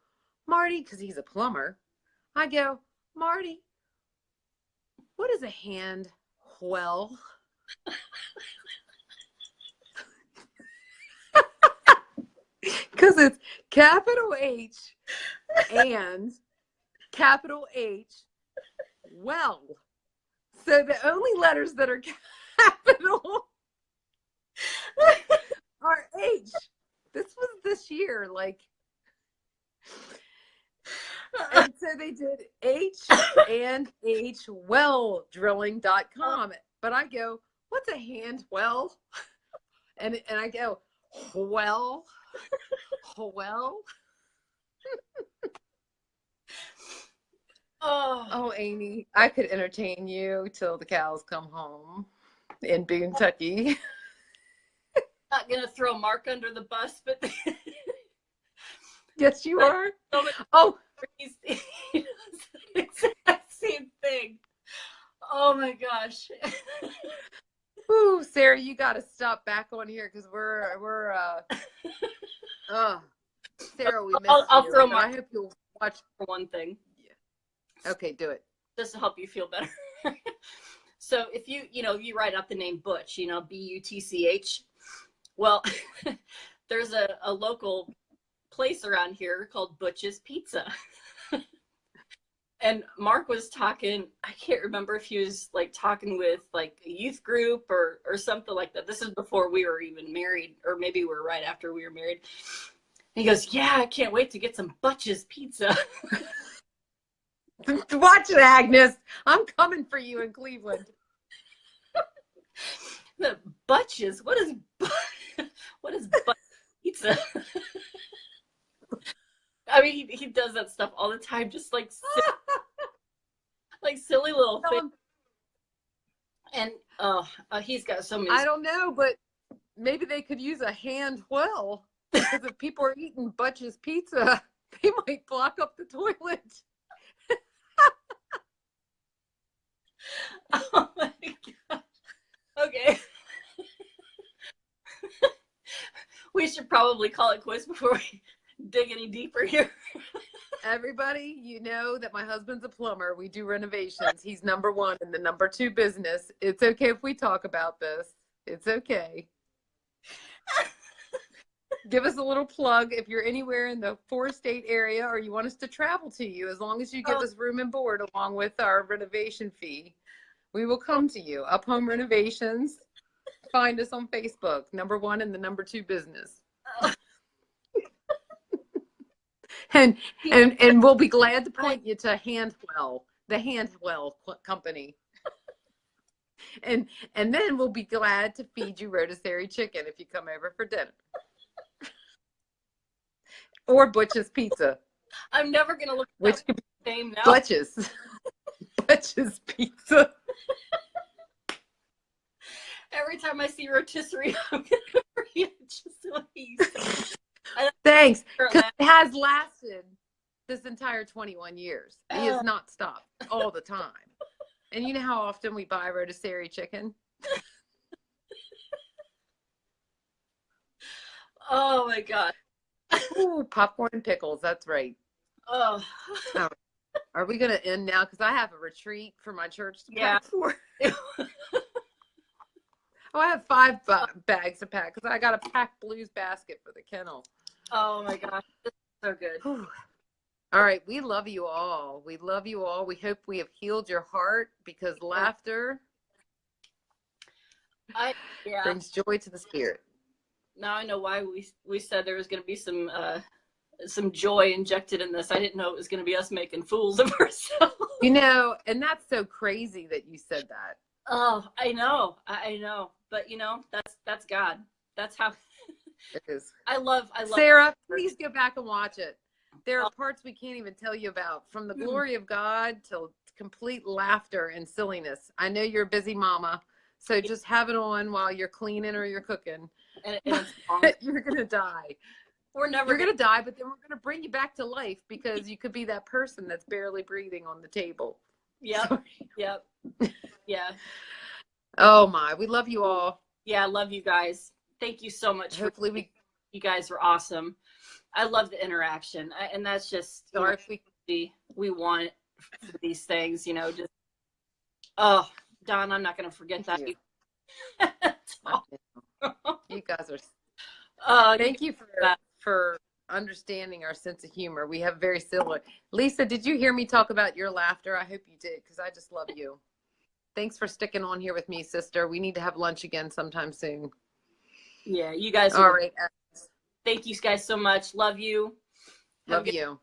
Marty, because he's a plumber, I go, Marty, what is a hand well? Because it's capital H and capital H well. So the only letters that are capital are H. This was this year, like, and so they did H&H well drilling.com. But I go, what's a hand well? And I go, well. Oh, Amy, I could entertain you till the cows come home in Boontucky. Not gonna throw Mark under the bus, but Yes, you are. Oh, he's the exact same thing. Oh my gosh. Ooh, Sarah, you got to stop back on here because we're Sarah, we missed I'll you. throw But I Mark hope you'll watch. for one thing. Okay, do it. Just to help you feel better. So if you write out the name Butch, Butch. Well, there's a local place around here called Butch's Pizza. And Mark was talking, I can't remember if he was like talking with like a youth group or something like that. This is before we were even married, or maybe we're right after we were married. And he goes, yeah, I can't wait to get some Butch's Pizza. Watch it, Agnes. I'm coming for you in Cleveland. The Butch's? What is Butch's Pizza? I mean, he does that stuff all the time, just like silly little thing. And he's got so many. I don't know, but maybe they could use a hand well, because if people are eating Butch's pizza, they might block up the toilet. Oh my God. Okay. We should probably call it quits before we dig any deeper here. Everybody, you know that my husband's a plumber. We do renovations. He's number one in the number two business. It's okay if we talk about this. It's okay. Give us a little plug if you're anywhere in the 4-state area or you want us to travel to you. As long as you give us room and board along with our renovation fee, we will come to you. Up Home Renovations. Find us on Facebook. Number one in the number two business. And we'll be glad to point you to Handwell, the Handwell company. And then we'll be glad to feed you rotisserie chicken if you come over for dinner. Or Butch's Pizza. I'm never going to look at which could be the same now. Butch's Pizza. Every time I see rotisserie, I'm going to forget just what he said. Thanks, because it has lasted this entire 21 years. He has not stopped all the time. And you know how often we buy rotisserie chicken? Oh my God. Ooh, popcorn and pickles. That's right. Oh. Are we going to end now? Because I have a retreat for my church to pack for. Oh, I have 5 bags to pack because I got a packed blues basket for the kennel. Oh my gosh, this is so good. Whew. All right, we love you all. We love you all. We hope we have healed your heart, because laughter brings joy to the spirit. Now I know why we said there was going to be some joy injected in this. I didn't know it was going to be us making fools of ourselves. You know, and that's so crazy that you said that. Oh, I know. But you know, that's God. That's how it is. I love Sarah, please go back and watch it. There are parts we can't even tell you about, from the glory of God till complete laughter and silliness. I know you're a busy mama, so just have it on while you're cleaning or you're cooking. And you're gonna die. You're gonna die, but then we're gonna bring you back to life, because you could be that person that's barely breathing on the table. Yep. Yep. Yeah. Oh my, we love you all. Yeah, I love you guys. Thank you so much. Hopefully you guys were awesome. I love the interaction, and that's just we want for these things, you know. Just Don, I'm not going to forget that. You guys are. Thank you for understanding our sense of humor. We have very similar. Lisa, did you hear me talk about your laughter? I hope you did, because I just love you. Thanks for sticking on here with me, sister. We need to have lunch again sometime soon. Yeah, you guys. All right. Thank you guys so much. Love you. Love you.